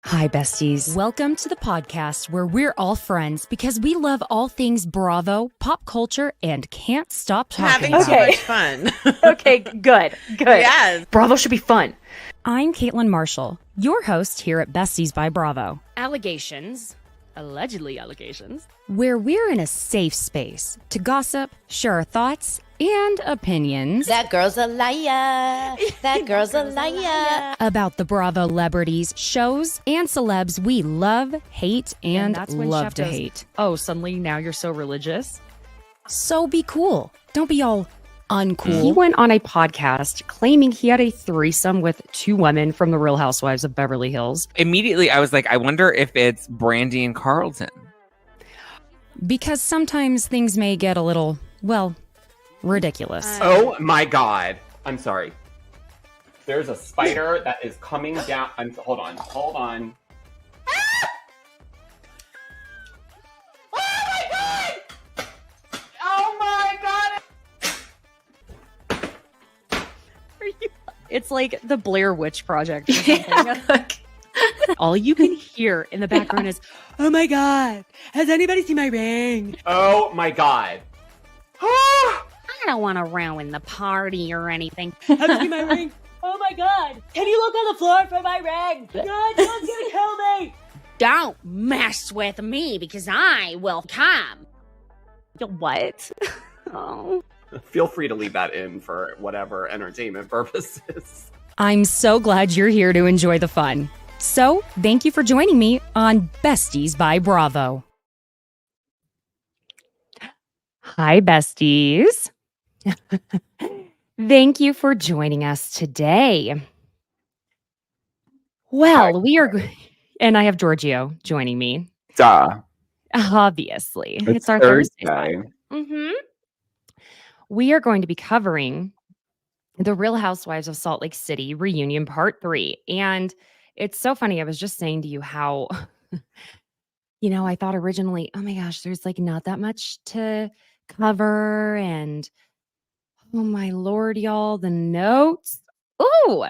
Hi, besties. Welcome to the podcast where we're all friends because we love all things Bravo, pop culture, and can't stop talking Having about too much fun. Okay, good. Yes. Bravo should be fun. I'm Caitlin Marshall, your host here at Besties by Bravo. Allegedly allegations, where we're in a safe space to gossip, share our thoughts and opinions. That girl's a liar. That girl's a liar. About the Bravo celebrities, shows, and celebs we love, hate, and that's when love Chef to goes, hate. Oh, suddenly now you're so religious? So be cool. Don't be all uncool. He went on a podcast claiming he had a threesome with two women from the Real Housewives of Beverly Hills. Immediately, I was like, I wonder if it's Brandy and Carlton. Because sometimes things may get a little, well, ridiculous. Oh my God. I'm sorry. There's a spider that is coming down. Hold on. Ah! Oh my God! It's like the Blair Witch Project or something. All you can hear in the background is, oh my God, has anybody seen my ring? Oh my God. I don't want to ruin the party or anything. Have you seen my ring? Oh my God, can you look on the floor for my ring? God, someone's gonna kill me. Don't mess with me because I will come. What? Oh. Feel free to leave that in for whatever entertainment purposes. I'm so glad you're here to enjoy the fun. So, thank you for joining me on Besties by Bravo. Hi, besties. Thank you for joining us today. Well, we are, and I have Georgio joining me. Duh. Obviously, it's our Thursday. We are going to be covering the Real Housewives of Salt Lake City reunion part 3. And it's so funny. I was just saying to you how, I thought originally, oh my gosh, there's like not that much to cover. And oh my Lord, y'all, the notes. Ooh.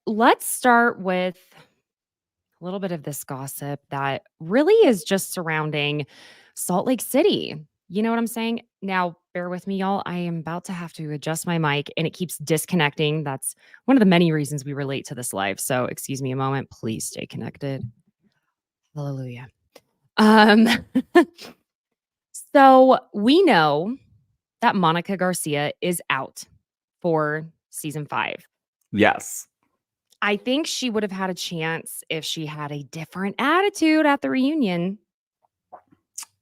Let's start with a little bit of this gossip that really is just surrounding Salt Lake City. You know what I'm saying? Now, bear with me, y'all. I am about to have to adjust my mic and it keeps disconnecting. That's one of the many reasons we relate to this live. So excuse me a moment. Please stay connected. Hallelujah. So we know that Monica Garcia is out for season 5. Yes. I think she would have had a chance if she had a different attitude at the reunion.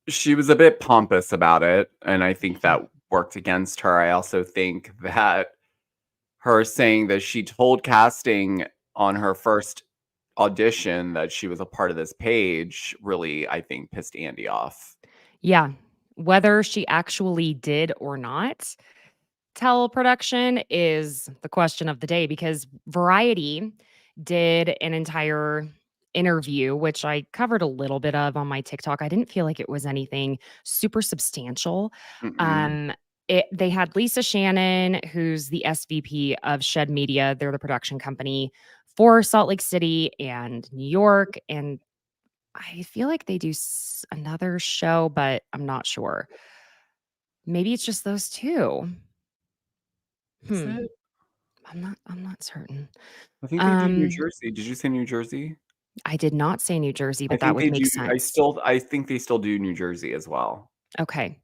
She was a bit pompous about it, and I think that worked against her. I also think that her saying that she told casting on her first audition that she was a part of this page really, I think, pissed Andy off. Yeah. Whether she actually did or not tell production is the question of the day, because Variety did an entire interview, which I covered a little bit of on my TikTok. I didn't feel like it was anything super substantial. They had Lisa Shannon, who's the SVP of Shed Media. They're the production company for Salt Lake City and New York. And I feel like they do another show, but I'm not sure. Maybe it's just those two. I'm not certain. I think they do New Jersey. Did you say New Jersey? I did not say New Jersey, but that would make sense. I think they still do New Jersey as well. Okay.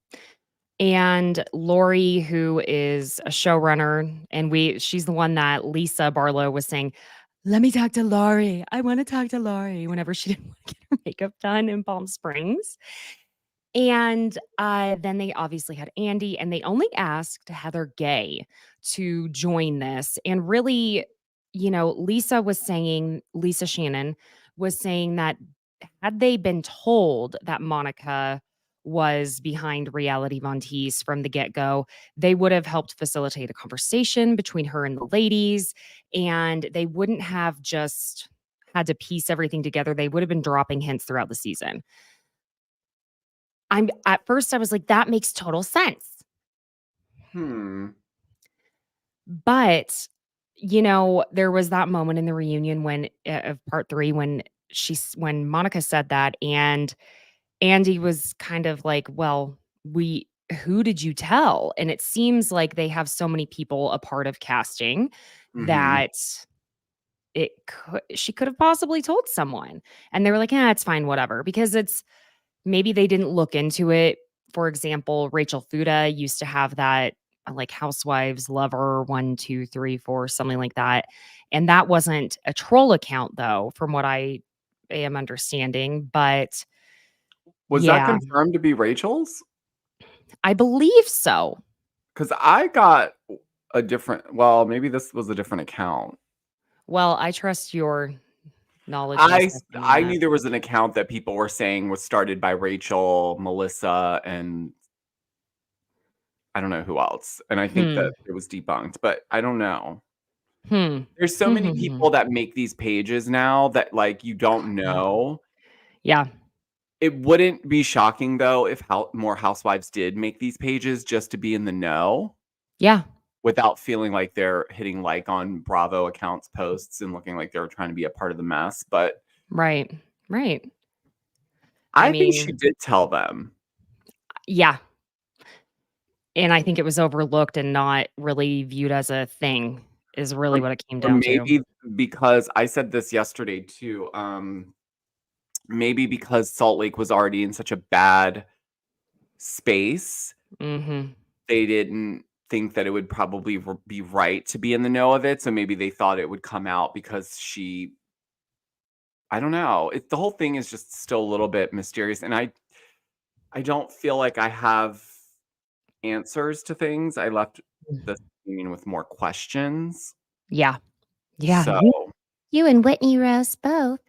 And Lori, who is a showrunner, and she's the one that Lisa Barlow was saying, let me talk to Lori. I want to talk to Lori, whenever she didn't want to get her makeup done in Palm Springs. And then they obviously had Andy, and they only asked Heather Gay to join this. And really, Lisa Shannon was saying that had they been told that Monica was behind Reality Von Tease from the get-go, they would have helped facilitate a conversation between her and the ladies, and they wouldn't have just had to piece everything together. They would have been dropping hints throughout the season. At first I was like, that makes total sense. But There was that moment in the reunion when of part 3 when Monica said that, and Andy was kind of like, "Well, we who did you tell?" And it seems like they have so many people a part of casting Mhm. that she could have possibly told someone. And they were like, "Yeah, it's fine, whatever." Because maybe they didn't look into it. For example, Rachel Fuda used to have that like Housewives lover 1, 2, 3, 4, something like that. And that wasn't a troll account though, from what I am understanding. But Was that yeah, confirmed to be Rachel's? I believe so. Because I got a different. Well, maybe this was a different account. Well, I trust your knowledge and assessment on I that. knew there was an account that people were saying was started by Rachel, Melissa, and I don't know who else. And I think Hmm. that it was debunked, but I don't know. Hmm. There's so Hmm. many Hmm, hmm. people that make these pages now that like you don't Yeah. know. Yeah. It wouldn't be shocking though if more housewives did make these pages just to be in the know Yeah. without feeling like they're hitting like on Bravo accounts posts and looking like they're trying to be a part of the mess. But Right. Right. I I think she mean, did tell them. yeah. And I think it was overlooked and not really viewed as a thing is really Or, what it came or down to. maybe because I said this yesterday too. Maybe because Salt Lake was already in such a bad space, Mhm. they didn't think that it would probably be right to be in the know of it. So maybe they thought it would come out because I don't know. The whole thing is just still a little bit mysterious, and I don't feel like I have answers to things. I left Mm. the union with more questions. Yeah. Yeah. So, You and Whitney roast both.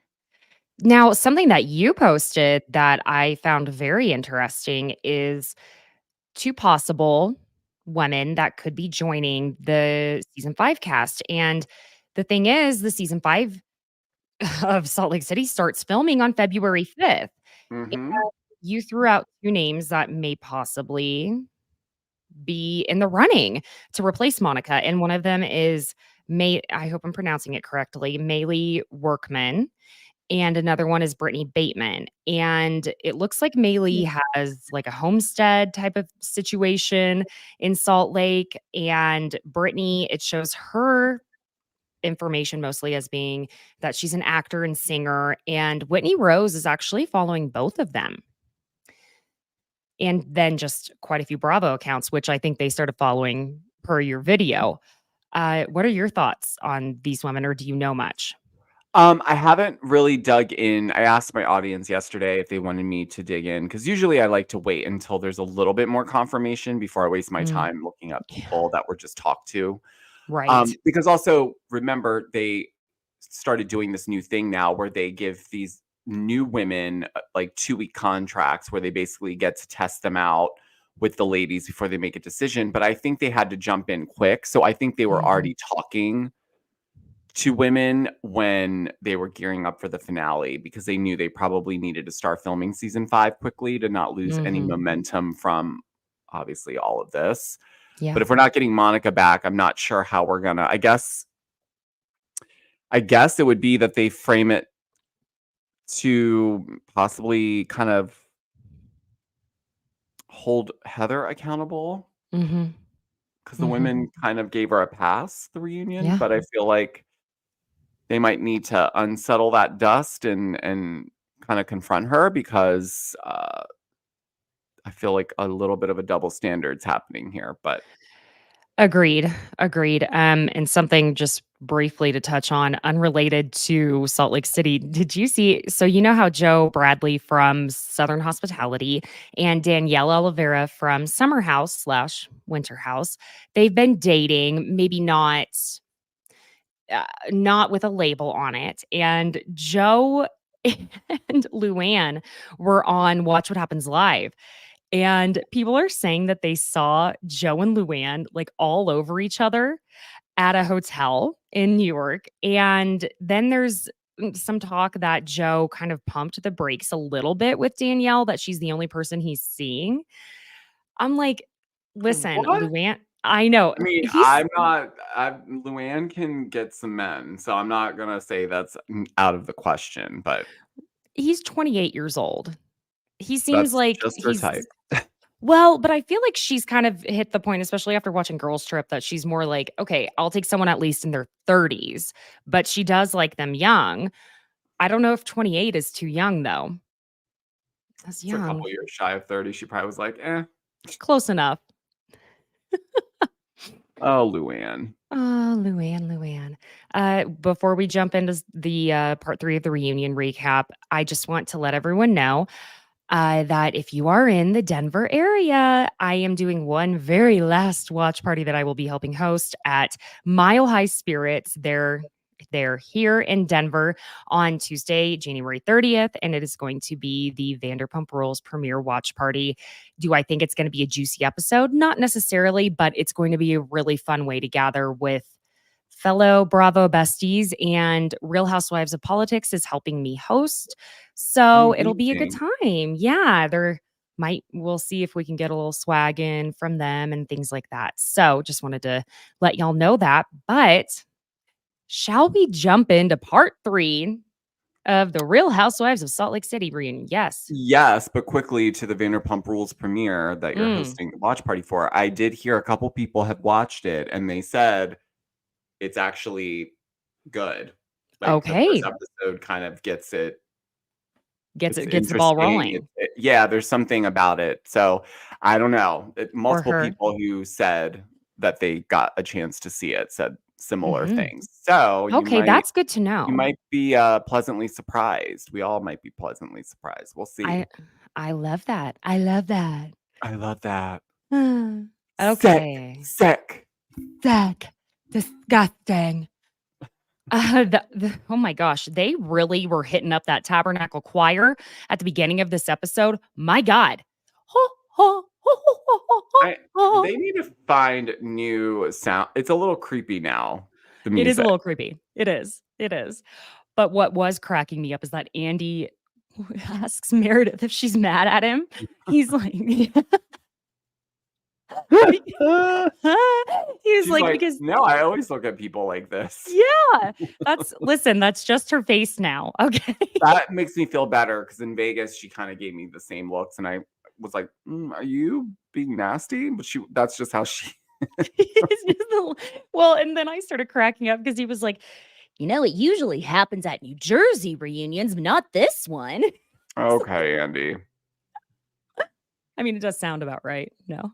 Now, something that you posted that I found very interesting is 2 possible women that could be joining the season 5 cast, and the thing is, the season 5 of Salt Lake City starts filming on February 5th. And mhm. you threw out 2 names that may possibly be in the running to replace Monica, and one of them is May I hope I'm pronouncing it correctly, Maylee Workman, and another one is Brittany Bateman. And it looks like Maylee has like a homestead type of situation in Salt Lake, and Brittany, it shows her information mostly as being that she's an actor and singer, and Whitney Rose is actually following both of them. And then just quite a few Bravo accounts, which I think they started following per your video. What are your thoughts on these women, or do you know much? I haven't really dug in. I asked my audience yesterday if they wanted me to dig in because usually I like to wait until there's a little bit more confirmation before I waste my Mm, time looking up yeah. people that were just talked to. Right. Because also remember they started doing this new thing now where they give these new women like 2-week contracts where they basically get to test them out with the ladies before they make a decision. But I think they had to jump in quick. So I think they were Mhm. already talking to women when they were gearing up for the finale because they knew they probably needed to start filming season 5 quickly to not lose any Mhm. momentum from obviously all of this. Yeah. But if we're not getting Monica back, I'm not sure how we're gonna. I guess it would be that they frame it to possibly kind of hold Heather accountable Mhm. because the Mhm. women kind of gave her a pass, the reunion, Yeah. but I feel like they might need to unsettle that dust and kind of confront her because I feel like a little bit of a double standards happening here. But Agreed. Agreed. And something just briefly to touch on, unrelated to Salt Lake City. Did you see? So, you know how Joe Bradley from Southern Hospitality and Danielle Oliveira from Summer House slash Winter House, they've been dating, maybe not with a label on it. And Joe and Luann were on Watch What Happens Live. And people are saying that they saw Joe and Luann like all over each other at a hotel in New York. And then there's some talk that Joe kind of pumped the brakes a little bit with Danielle, that she's the only person he's seeing. I'm like, listen, what? I know. I mean, Luann can get some men, so I'm not gonna say that's out of the question, but He's 28 years old. He seems that's like just her he's type. well, but I feel like she's kind of hit the point, especially after watching Girls Trip, that she's more like, okay, I'll take someone at least in their 30s, but she does like them young. I don't know if 28 is too young though. That's It's a young. couple years shy of 30. She probably was like, eh. Close enough. Oh, Luann. Oh, Luann. Before we jump into the part 3 of the reunion recap, I just want to let everyone know that if you are in the Denver area, I am doing one very last watch party that I will be helping host at Mile High Spirits. They're here in Denver on Tuesday, January 30th, and it is going to be the Vanderpump Rules premiere watch party. Do I think it's going to be a juicy episode? Not necessarily, but it's going to be a really fun way to gather with fellow Bravo besties, and Real Housewives of Politics is helping me host. So it'll be a good Amazing. time. Yeah, we'll see if we can get a little swag in from them and things like that. So just wanted to let y'all know that. But shall we jump into part 3 of the Real Housewives of Salt Lake City reunion? Yes. Yes, but quickly to the Vanderpump Rules premiere that you're Mm. hosting the watch party for. I did hear a couple people have watched it and they said it's actually good. Like the Okay. first episode kind of gets it. Gets It's the ball interesting. rolling. Yeah, there's something about it. So I don't know. Multiple her. people who said that they got a chance to see it said similar Mhm. things. So Okay, that's good to know. you might be pleasantly surprised. We all might be pleasantly surprised. We'll see. I love that. I love that. I love that. Okay. Sick. Sick. Disgusting. Oh my gosh, they really were hitting up that Tabernacle Choir at the beginning of this episode. My God. They need to find new sound. It's a little creepy now. The It music. is a little creepy. It is. But what was cracking me up is that Andy asks Meredith if she's mad at him. He's like, She's like, because no, I always look at people like this. yeah, that's just her face now. Okay. That makes me feel better because in Vegas she kind of gave me the same looks, and I was like, "Are you being nasty?" But that's just how she. Well, and then I started cracking up because he was like, it usually happens at New Jersey reunions, but not this one. Okay, Andy. I mean, it does sound about right. No.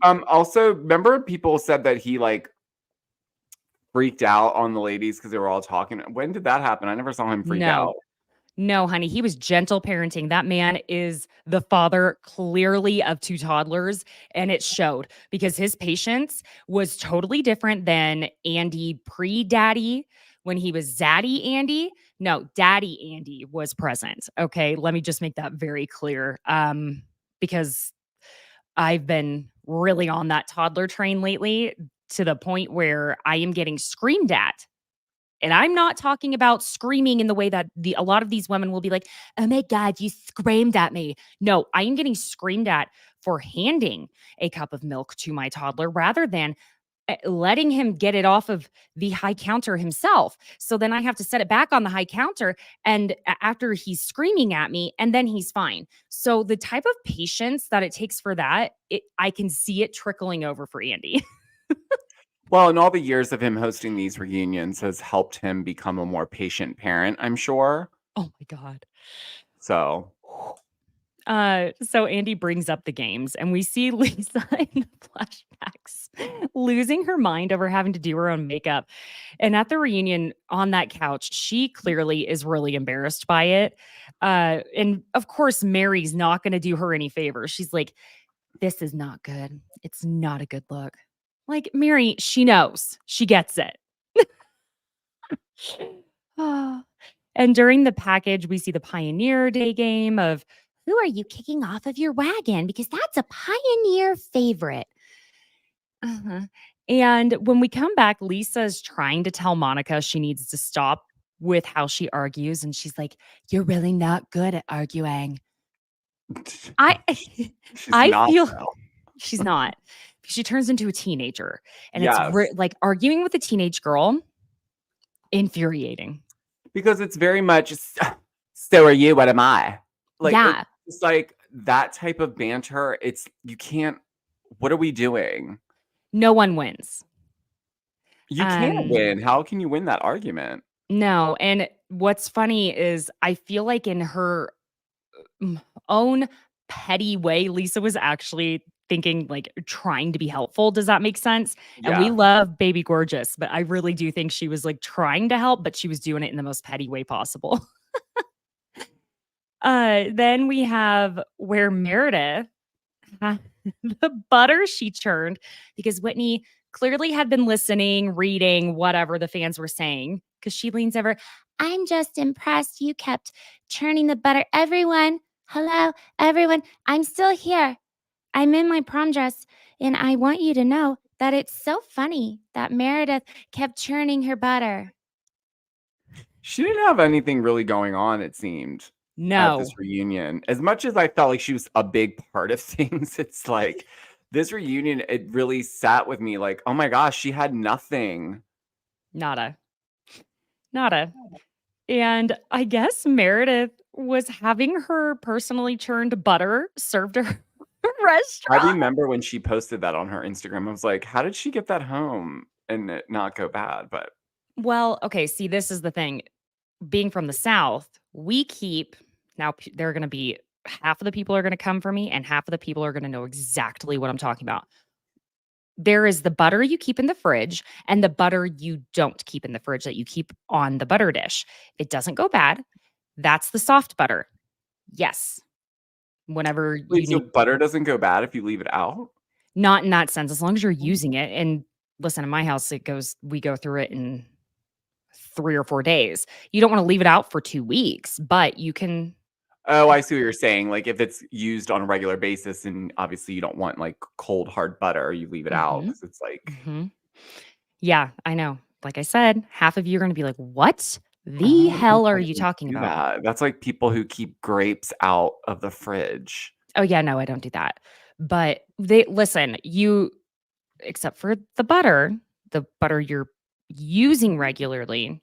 Also, remember people said that he like freaked out on the ladies because they were all talking. When did that happen? I never saw him freak out. No, honey, he was gentle parenting. That man is the father clearly of 2 toddlers, and it showed because his patience was totally different than Andy pre-daddy when he was zaddy Andy. No, daddy Andy was present. Okay, let me just make that very clear. Because I've been really on that toddler train lately to the point where I am getting screamed at. And I'm not talking about screaming in the way that a lot of these women will be like, "Oh my God, you screamed at me." No, I am getting screamed at for handing a cup of milk to my toddler rather than letting him get it off of the high counter himself. So then I have to set it back on the high counter and after he's screaming at me, and then he's fine. So the type of patience that it takes for that, I can see it trickling over for Andy. Well, and all the years of him hosting these reunions has helped him become a more patient parent, I'm sure. Oh my God. So So Andy brings up the games, and we see Lisa in the flashbacks losing her mind over having to do her own makeup. And at the reunion on that couch, she clearly is really embarrassed by it. And of course, Mary's not going to do her any favors. She's like, "This is not good. It's not a good look." Like, Mary, she knows. She gets it. And during the package, we see the Pioneer Day game of, "Who are you kicking off of your wagon? Because that's a Pioneer favorite." Uh-huh. And when we come back, Lisa is trying to tell Monica she needs to stop with how she argues. And she's like, "You're really not good at arguing." I she's not, feel though. she's not. She turns into a teenager, and it's Yes. like arguing with a teenage girl. Infuriating. Because it's very much, so are you, what am I? Like, Yeah. it's like that type of banter. You can't, what are we doing? No one wins. You can't win. How can you win that argument? No. And what's funny is I feel like in her own petty way, Lisa was actually thinking, like, trying to be helpful. Does that make sense? And we Yeah. love baby gorgeous, but I really do think she was like trying to help, but she was doing it in the most petty way possible. Then we have where Meredith, the butter she churned, because Whitney clearly had been listening, reading, whatever the fans were saying, because she leans over. I'm just impressed you kept churning the butter. Everyone, hello, everyone. I'm still here. I'm in my prom dress, and I want you to know that it's so funny that Meredith kept churning her butter. She didn't have anything really going on, it seemed, at No, this reunion. As much as I felt like she was a big part of things, it's like this reunion, it really sat with me like, oh my gosh, she had nothing. nada. And I guess Meredith was having her personally churned butter served to her I restaurant. remember when she posted that on her Instagram. I was like, how did she get that home and it not go bad? But Well, okay, see, this is the thing. Being from the South, we keep now they're going to be half of the people are going to come for me and half of the people are going to know exactly what I'm talking about. There is the butter you keep in the fridge and the butter you don't keep in the fridge that you keep on the butter dish. It doesn't go bad. That's the soft butter. Yes. Whenever you wait, so need, butter doesn't go bad if you leave it out? not in that sense, as long as you're using it. And listen, in my house, we go through it in 3 or 4 days. You don't want to leave it out for 2 weeks, but you can. Oh, I see what you're saying. Like if it's used on a regular basis and obviously you don't want like cold hard butter, you leave it out because it's like, Yeah, I know. Like I said, half of you are going to be like, what the oh, hell are I you don't talking do about? that. That's like people who keep grapes out of the fridge. Oh, yeah, no, I don't do that. But listen, except for the butter you're using regularly,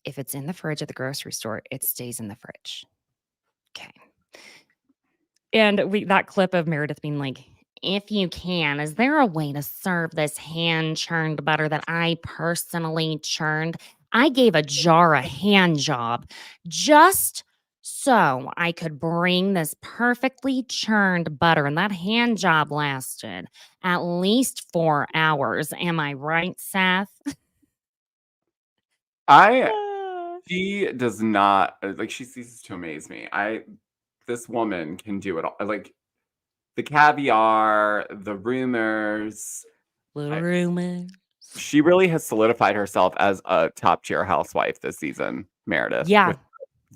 if it's in the fridge at the grocery store, it stays in the fridge. Okay. And that clip of Meredith being like, if you can, is there a way to serve this hand churned butter that I personally churned? I gave a jar a hand job just so I could bring this perfectly churned butter. And that hand job lasted at least 4 hours. Am I right, Seth? She does not like she ceases to amaze me. This woman can do it all. Like the caviar, the rumors. Little rumor. She really has solidified herself as a top tier housewife this season, Meredith. Yeah.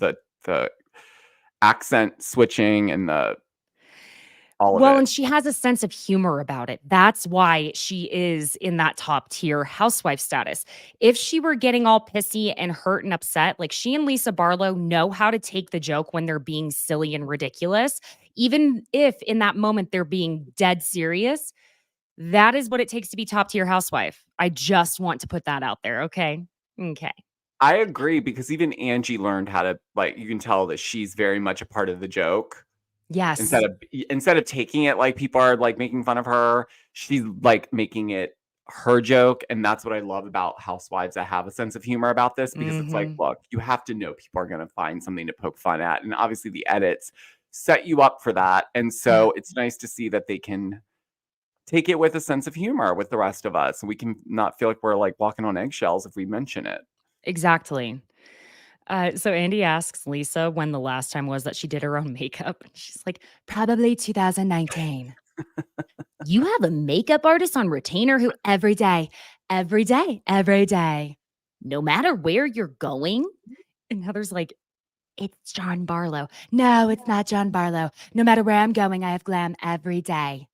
With the accent switching and all of it. And she has a sense of humor about it. That's why she is in that top tier housewife status. If she were getting all pissy and hurt and upset, like she and Lisa Barlow know how to take the joke when they're being silly and ridiculous, even if in that moment they're being dead serious. That is what it takes to be top tier housewife. I just want to put that out there. Okay. I agree because even Angie learned how to, like, you can tell that she's very much a part of the joke. Yes. Instead of taking it like people are like making fun of her, she's like making it her joke. And that's what I love about housewives that have a sense of humor about this, because it's like, look, you have to know people are going to find something to poke fun at. And obviously the edits set you up for that. And so it's nice to see that they can take it with a sense of humor with the rest of us. We can not feel like we're like walking on eggshells if we mention it. Exactly. So Andy asks Lisa when the last time was that she did her own makeup. She's like, probably 2019. You have a makeup artist on retainer who every day, no matter where you're going. And Heather's like, it's John Barlow. No, it's not John Barlow. No matter where I'm going, I have glam every day.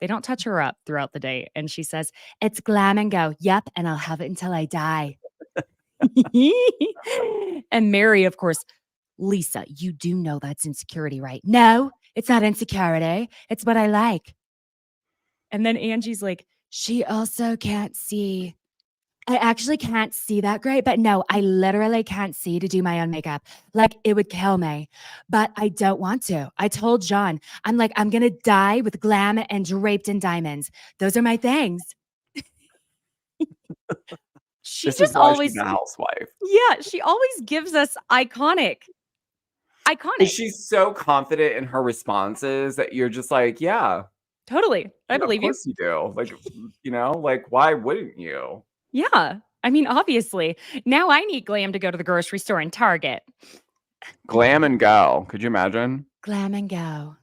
They don't touch her up throughout the day. And she says, it's glam and go. Yep. And I'll have it until I die. And Mary, of course, Lisa, you do know that's insecurity, right? No, it's not insecurity. It's what I like. And then Angie's like, she also can't see. I actually can't see that great, but no, I literally can't see to do my own makeup. Like, it would kill me, but I don't want to. I told John, I'm like, I'm going to die with glam and draped in diamonds. Those are my things. She This is just why she's always, a housewife. yeah, she always gives us iconic. But she's so confident in her responses that you're just like, yeah, Totally. I of believe you. course you do. Like, like, why wouldn't you? Yeah. I mean, obviously. Now I need glam to go to the grocery store and Target. Glam and go. Could you imagine? Glam and go.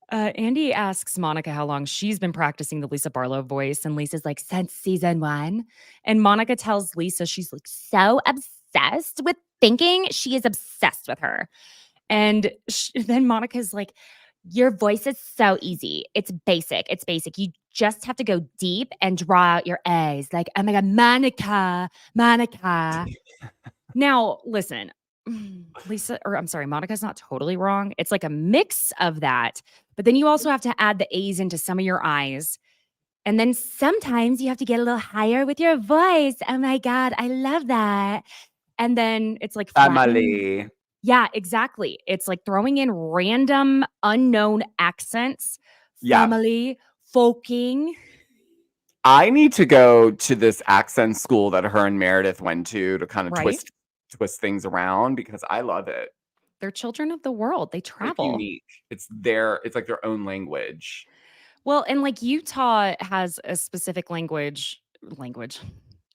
Andy asks Monica how long she's been practicing the Lisa Barlow voice, and Lisa's like, since season 1. And Monica tells Lisa she's like So obsessed with thinking she is obsessed with her. and then Monica's like, Your voice is so easy. It's basic. It's basic. You just have to go deep and draw out your A's. Like, oh my God, Monica. now listen, Monica's not totally wrong. It's like a mix of that, but then you also have to add the A's into some of your eyes. And then sometimes you have to get a little higher with your voice. Oh my God, I love that. And then it's like flattening. Family. Yeah, exactly. It's like throwing in random unknown accents, Yeah. family, folking. I need to go to this accent school that her and Meredith went to kind of Right? twist things around because I love it. They're children of the world. They Like travel. unique. It's like their own language. Well, and like Utah has a specific language.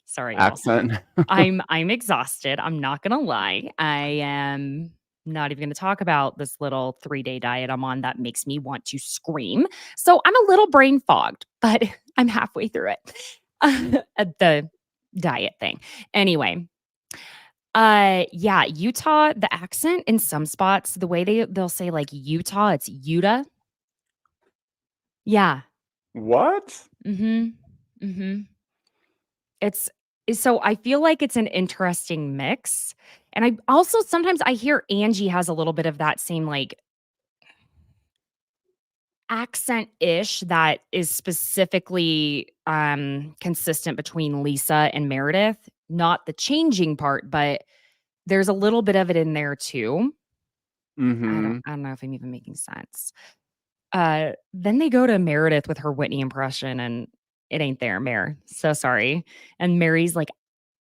Sorry, y'all. Accent. I'm exhausted. I'm not gonna lie. I am not even gonna talk about this little 3-day diet I'm on that makes me want to scream. So I'm a little brain fogged, but I'm halfway through it. The diet thing. Anyway. Yeah, Utah, the accent in some spots, the way they'll say like Utah, it's Utah. Yeah. What? Mm-hmm. Mm-hmm. It's so I feel like it's an interesting mix. And I also sometimes I hear Angie has a little bit of that same like accent-ish that is specifically consistent between Lisa and Meredith. Not the changing part, but there's a little bit of it in there too. Mm-hmm. I don't know if I'm even making sense. Then they go to Meredith with her Whitney impression, and it ain't there, Mare. So sorry. And Mary's like,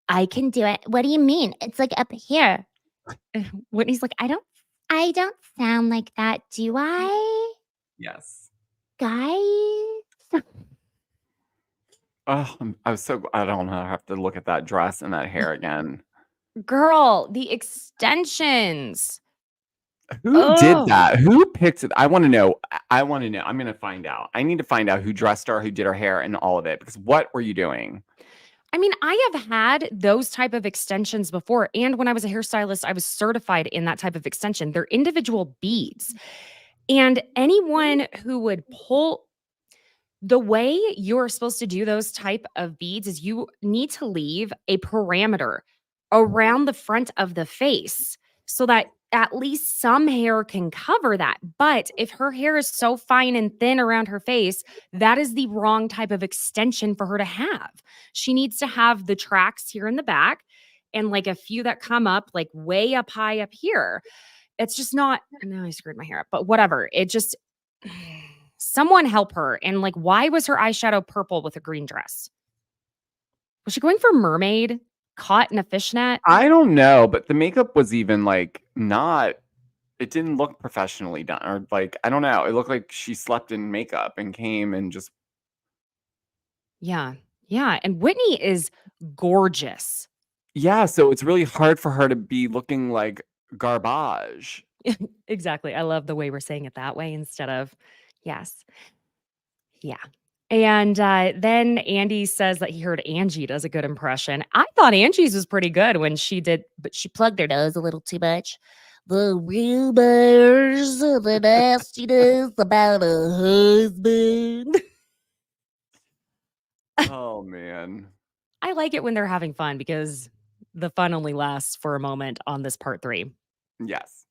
I can do it. What do you mean? It's like up here. Whitney's like, I don't. I don't sound like that, do I? Yes. Guys? Oh, I don't know. I have to look at that dress and that hair again. Girl, the extensions. Who did Ugh. that? Who picked it? I want to know. I'm going to find out. I need to find out who dressed her, who did her hair, and all of it. Because what were you doing? I mean, I have had those type of extensions before. And when I was a hairstylist, I was certified in that type of extension. They're individual beads. And anyone who would pull the way you're supposed to do those type of beads is you need to leave a parameter around the front of the face so that at least some hair can cover that. But if her hair is so fine and thin around her face, that is the wrong type of extension for her to have. She needs to have the tracks here in the back and like a few that come up like way up high up here. It's just not, no, I screwed my hair up, but whatever. It just, someone help her. And like, why was her eyeshadow purple with a green dress? Was she going for mermaid caught in a fishnet? I don't know, but the makeup was even like not. It didn't look professionally done, or like I don't know. It looked like she slept in makeup and came and just. Yeah. Yeah. And Whitney is gorgeous. Yeah, so it's really hard for her to be looking like garbage. Exactly. I love the way we're saying it that way instead of, yes. Yeah. And then Andy says that he heard Angie does a good impression. I thought Angie's was pretty good when she did, but she plugged her nose a little too much. The rumors, the nastiness about a husband. Oh man. I like it when they're having fun because the fun only lasts for a moment on this part 3. Yes.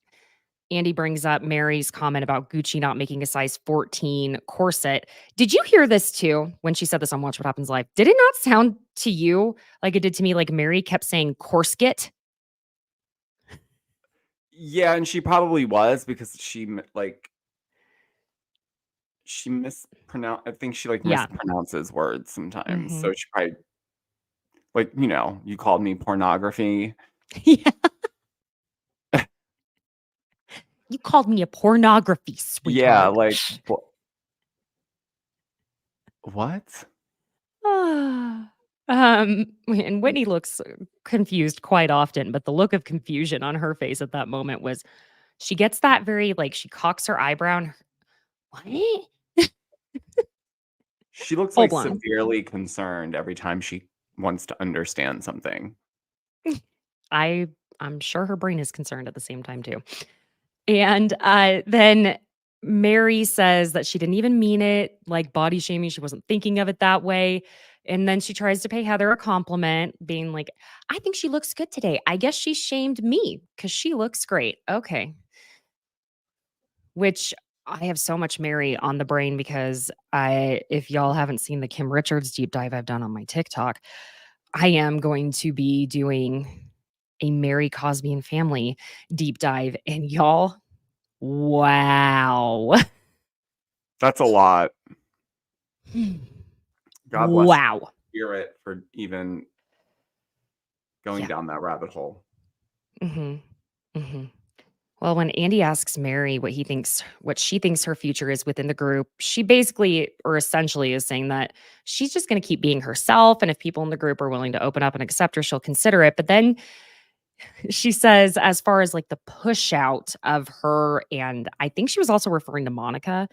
Andy brings up Mary's comment about Gucci not making a size 14 corset. Did you hear this too when she said this on Watch What Happens Live? Did it not sound to you like it did to me, like Mary kept saying corset? Yeah, and she probably was because she mispronounce. I think she Yeah. mispronounces words sometimes. Mhm. So she probably you called me pornography. Yeah. You called me a pornography, Yeah, sweetheart. what? And Whitney looks confused quite often, but the look of confusion on her face at that moment was she gets that very she cocks her eyebrow and what? She looks Full like blown. severely concerned every time she wants to understand something. I'm sure her brain is concerned at the same time too. And then Mary says that she didn't even mean it, like body shaming. She wasn't thinking of it that way. And then she tries to pay Heather a compliment, being like, I think she looks good today. I guess she shamed me because she looks great. Okay. Which I have so much Mary on the brain because if y'all haven't seen the Kim Richards deep dive I've done on my TikTok, I am going to be doing a Mary Cosby and Family deep dive. And y'all, wow. That's a lot. God bless Wow. Spirit for even going Yeah. down that rabbit hole. Mhm. Mhm. Well, when Andy asks Mary what she thinks her future is within the group, she basically or essentially is saying that she's just going to keep being herself. And if people in the group are willing to open up and accept her, she'll consider it. But then she says, as far as like the push out of her, and I think she was also referring to Monica,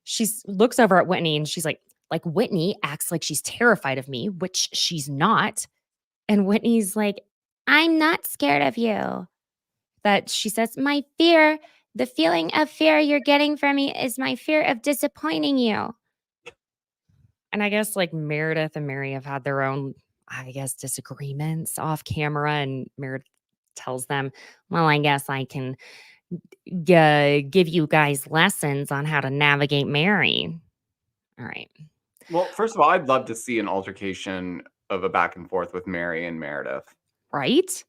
she looks over at Whitney and she's like Whitney acts like she's terrified of me, which she's not. And Whitney's like, I'm not scared of you. that she says, The feeling of fear you're getting from me is my fear of disappointing you. and I guess like Meredith and Mary have had their own, I guess, disagreements off camera. And Meredith tells them, well, I guess I can give you guys lessons on how to navigate Mary. All right. Well, first of all, I'd love to see an altercation of a back and forth with Mary and Meredith. Right?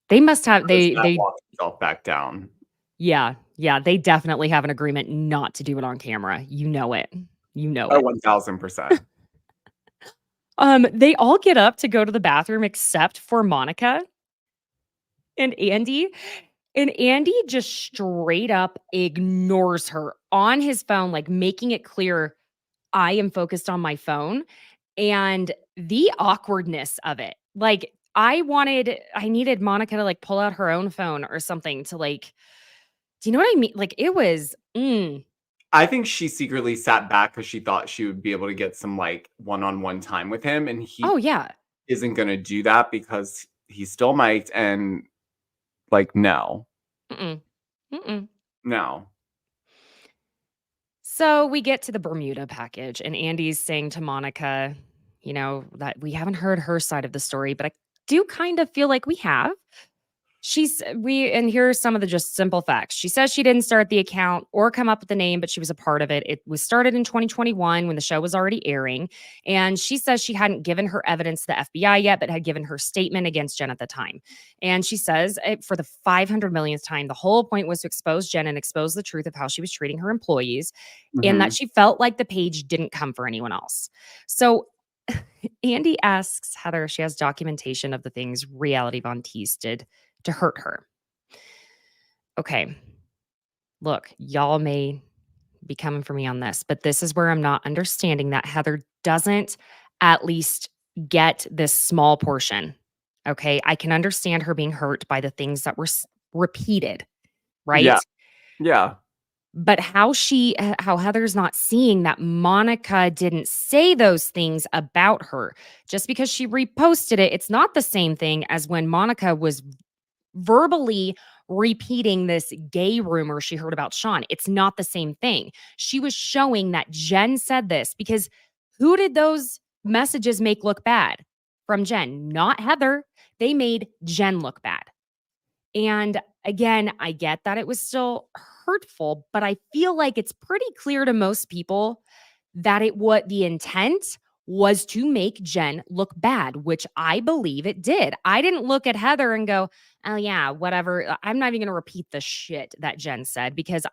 They must have, they walk himself back down. yeah, they definitely have an agreement not to do it on camera. You know it. You know Oh, it. 1000%. They all get up to go to the bathroom except for Monica and Andy. And Andy just straight up ignores her on his phone, like making it clear I am focused on my phone and the awkwardness of it. Like I needed Monica to like pull out her own phone or something to like, do you know what I mean? Like it was, I think she secretly sat back because she thought she would be able to get some one-on-one time with him, and oh he yeah. isn't going to do that because he's still mic'd and no. Mm-mm. Mm-mm. No. So we get to the Bermuda package, and Andy's saying to Monica, that we haven't heard her side of the story, but I do kind of feel like we have. And here are some of the just simple facts. She says she didn't start the account or come up with the name, but she was a part of it. It was started in 2021 when the show was already airing. And she says she hadn't given her evidence to the FBI yet, but had given her statement against Jen at the time. And she says for the 500 millionth time, the whole point was to expose Jen and expose the truth of how she was treating her employees and that she felt like the page didn't come for anyone else. So Andy asks Heather if she has documentation of the things Reality Von Tease did to hurt her. Okay. Look, y'all may be coming for me on this, but this is where I'm not understanding that Heather doesn't at least get this small portion. Okay. I can understand her being hurt by the things that were repeated, right? Yeah. Yeah. But how Heather's not seeing that Monica didn't say those things about her just because she reposted it. It's not the same thing as when Monica was verbally repeating this gay rumor she heard about Sean. It's not the same thing. She was showing that Jen said this because who did those messages make look bad from Jen? Not Heather. They made Jen look bad. And Again, I get that it was still hurtful, but I feel like it's pretty clear to most people that what the intent was to make Jen look bad, which I believe it did. I didn't look at Heather and go, "Oh yeah, whatever. I'm not even going to repeat the shit that Jen said because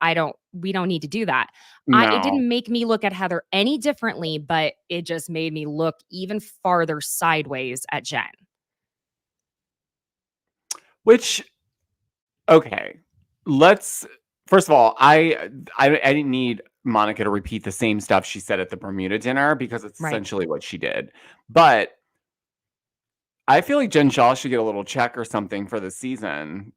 we don't need to do that." It No. didn't make me look at Heather any differently, but it just made me look even farther sideways at Jen. Which, okay, first of all, I didn't need Monica to repeat the same stuff she said at the Bermuda dinner because it's Right. essentially what she did. But I feel like Jen Shaw should get a little check or something for the season.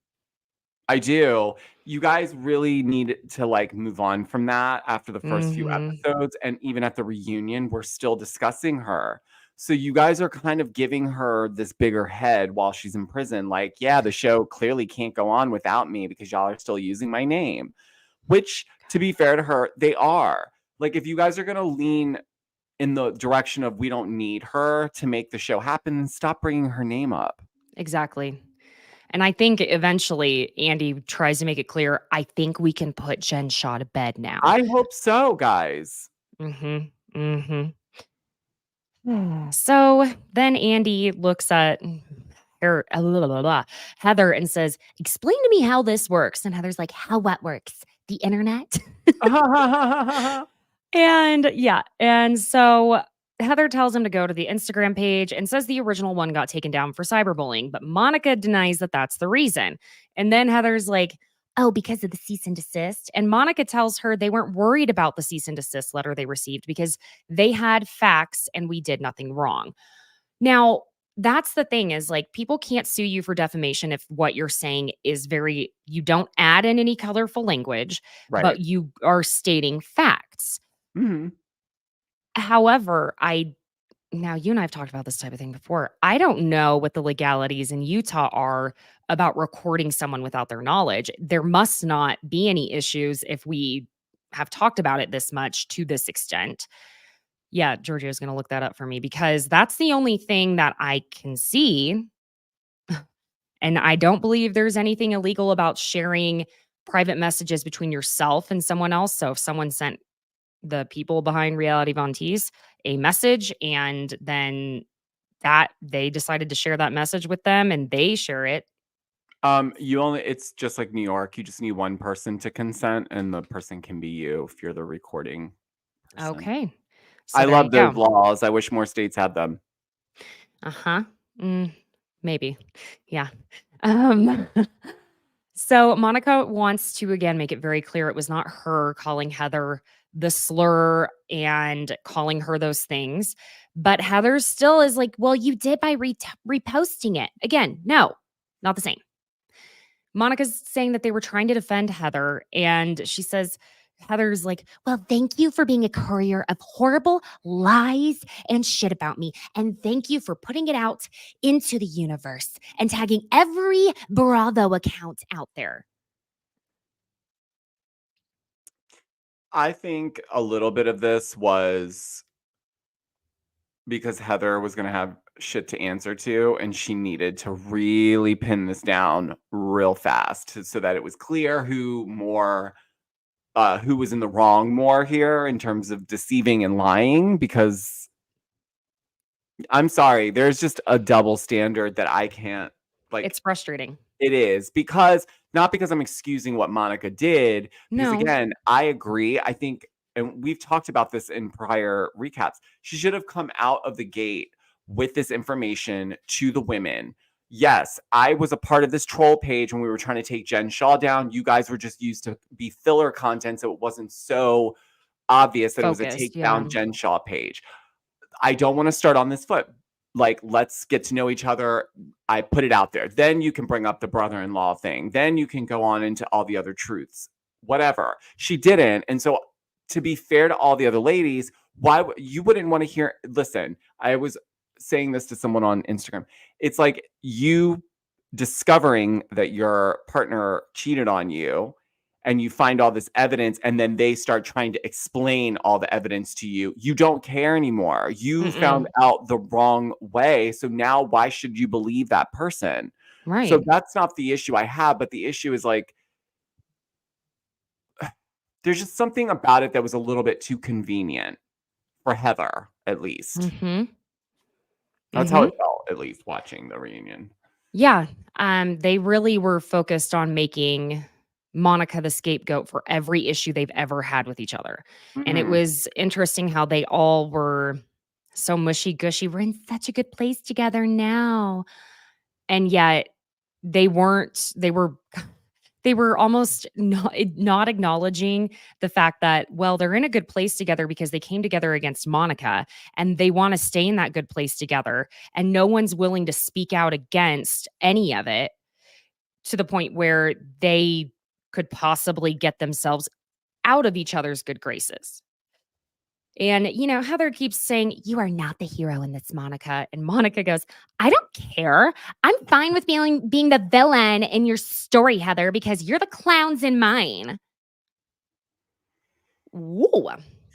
I do. You guys really need to like move on from that after the first few Mhm. episodes. And even at the reunion, we're still discussing her. So you guys are kind of giving her this bigger head while she's in prison. Like, yeah, the show clearly can't go on without me because y'all are still using my name. Which, to be fair to her, they are. Like, if you guys are going to lean in the direction of we don't need her to make the show happen, then stop bringing her name up. Exactly. And I think eventually Andy tries to make it clear, I think we can put Jen Shaw to bed now. I hope so, guys. So then Andy looks at Heather and says, "Explain to me how this works." And Heather's like, "How what works? The internet?" And so Heather tells him to go to the Instagram page and says the original one got taken down for cyberbullying, but Monica denies that that's the reason. And then Heather's like, "Oh, because of the cease and desist." And Monica tells her they weren't worried about the cease and desist letter they received because they had facts and we did nothing wrong. Now, that's the thing is like people can't sue you for defamation if what you're saying is you don't add in any colorful language, Right. but you are stating facts. Mm-hmm. However, now you and I have talked about this type of thing before. I don't know what the legalities in Utah are about recording someone without their knowledge. There must not be any issues if we have talked about it this much to this extent. Yeah, Georgio is going to look that up for me because that's the only thing that I can see. And I don't believe there's anything illegal about sharing private messages between yourself and someone else. So if someone sent the people behind Reality Von Tease a message and then that they decided to share that message with them and they share it. It's just like New York. You just need one person to consent, and the person can be you if you're the recording person. Okay. So I there love you go. those laws. I wish more states had them. Uh-huh. Maybe. Yeah. Um So Monica wants to again make it very clear it was not her calling Heather the slur and calling her those things. But Heather still is like, "Well, you did by reposting it." Again, no, not the same. Monica's saying that they were trying to defend Heather, and she says, Heather's like, "Well, thank you for being a courier of horrible lies and shit about me. And thank you for putting it out into the universe and tagging every Bravo account out there." I think a little bit of this was because Heather was going to have shit to answer to, and she needed to really pin this down real fast so that it was clear who was in the wrong more here in terms of deceiving and lying. Because I'm sorry, there's just a double standard that I can't it's frustrating. It is because not because I'm excusing what Monica did, because No. again, I agree. I think, and we've talked about this in prior recaps, she should have come out of the gate with this information to the women. Yes, I was a part of this troll page when we were trying to take Jen Shaw down. You guys were just used to be filler content, so it wasn't so obvious that it was a Focused, takedown Jen Shaw page. I don't want to start on this foot. Like, let's get to know each other. I put it out there. Then you can bring up the brother-in-law thing. Then you can go on into all the other truths. Whatever. She didn't. And so, to be fair to all the other ladies, you wouldn't want to hear? Listen, I was saying this to someone on Instagram. It's like you discovering that your partner cheated on you, and you find all this evidence, and then they start trying to explain all the evidence to you. You don't care anymore. You found out the wrong way. So now why should you believe that person? Right. So that's not the issue I have, but the issue is like there's just something about it that was a little bit too convenient for Heather, at least. Mm-hmm. That's how it felt, at least watching the reunion. Yeah. They really were focused on making Monica the scapegoat for every issue they've ever had with each other. And it Mhm. was interesting how they all were so mushy gushy. We're in such a good place together now. And yet they weren't, they were almost not acknowledging the fact that, well, they're in a good place together because they came together against Monica and they want to stay in that good place together. And no one's willing to speak out against any of it to the point where they could possibly get themselves out of each other's good graces. And, Heather keeps saying, "You are not the hero in this, Monica." And Monica goes, "I don't care. I'm fine with being the villain in your story, Heather, because you're the clowns in mine." Woo.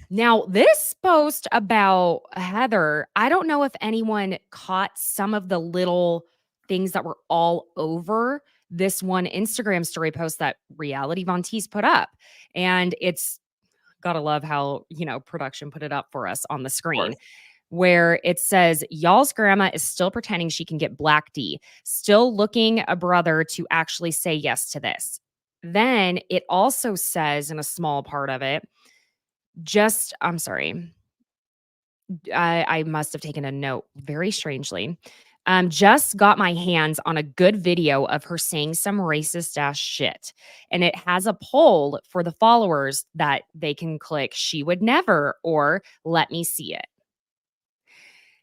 Now, this post about Heather, I don't know if anyone caught some of the little things that were all over this one Instagram story post that Reality Von Tease put up. And it's gotta love how, production put it up for us on the Of screen, course. where it says, "Y'all's grandma is still pretending she can get Black D, still looking a brother to actually say yes to this." Then it also says in a small part of it, I'm sorry, I must have taken a note very strangely. Just got my hands on a good video of her saying some racist ass shit. And it has a poll for the followers that they can click "she would never" or "let me see it."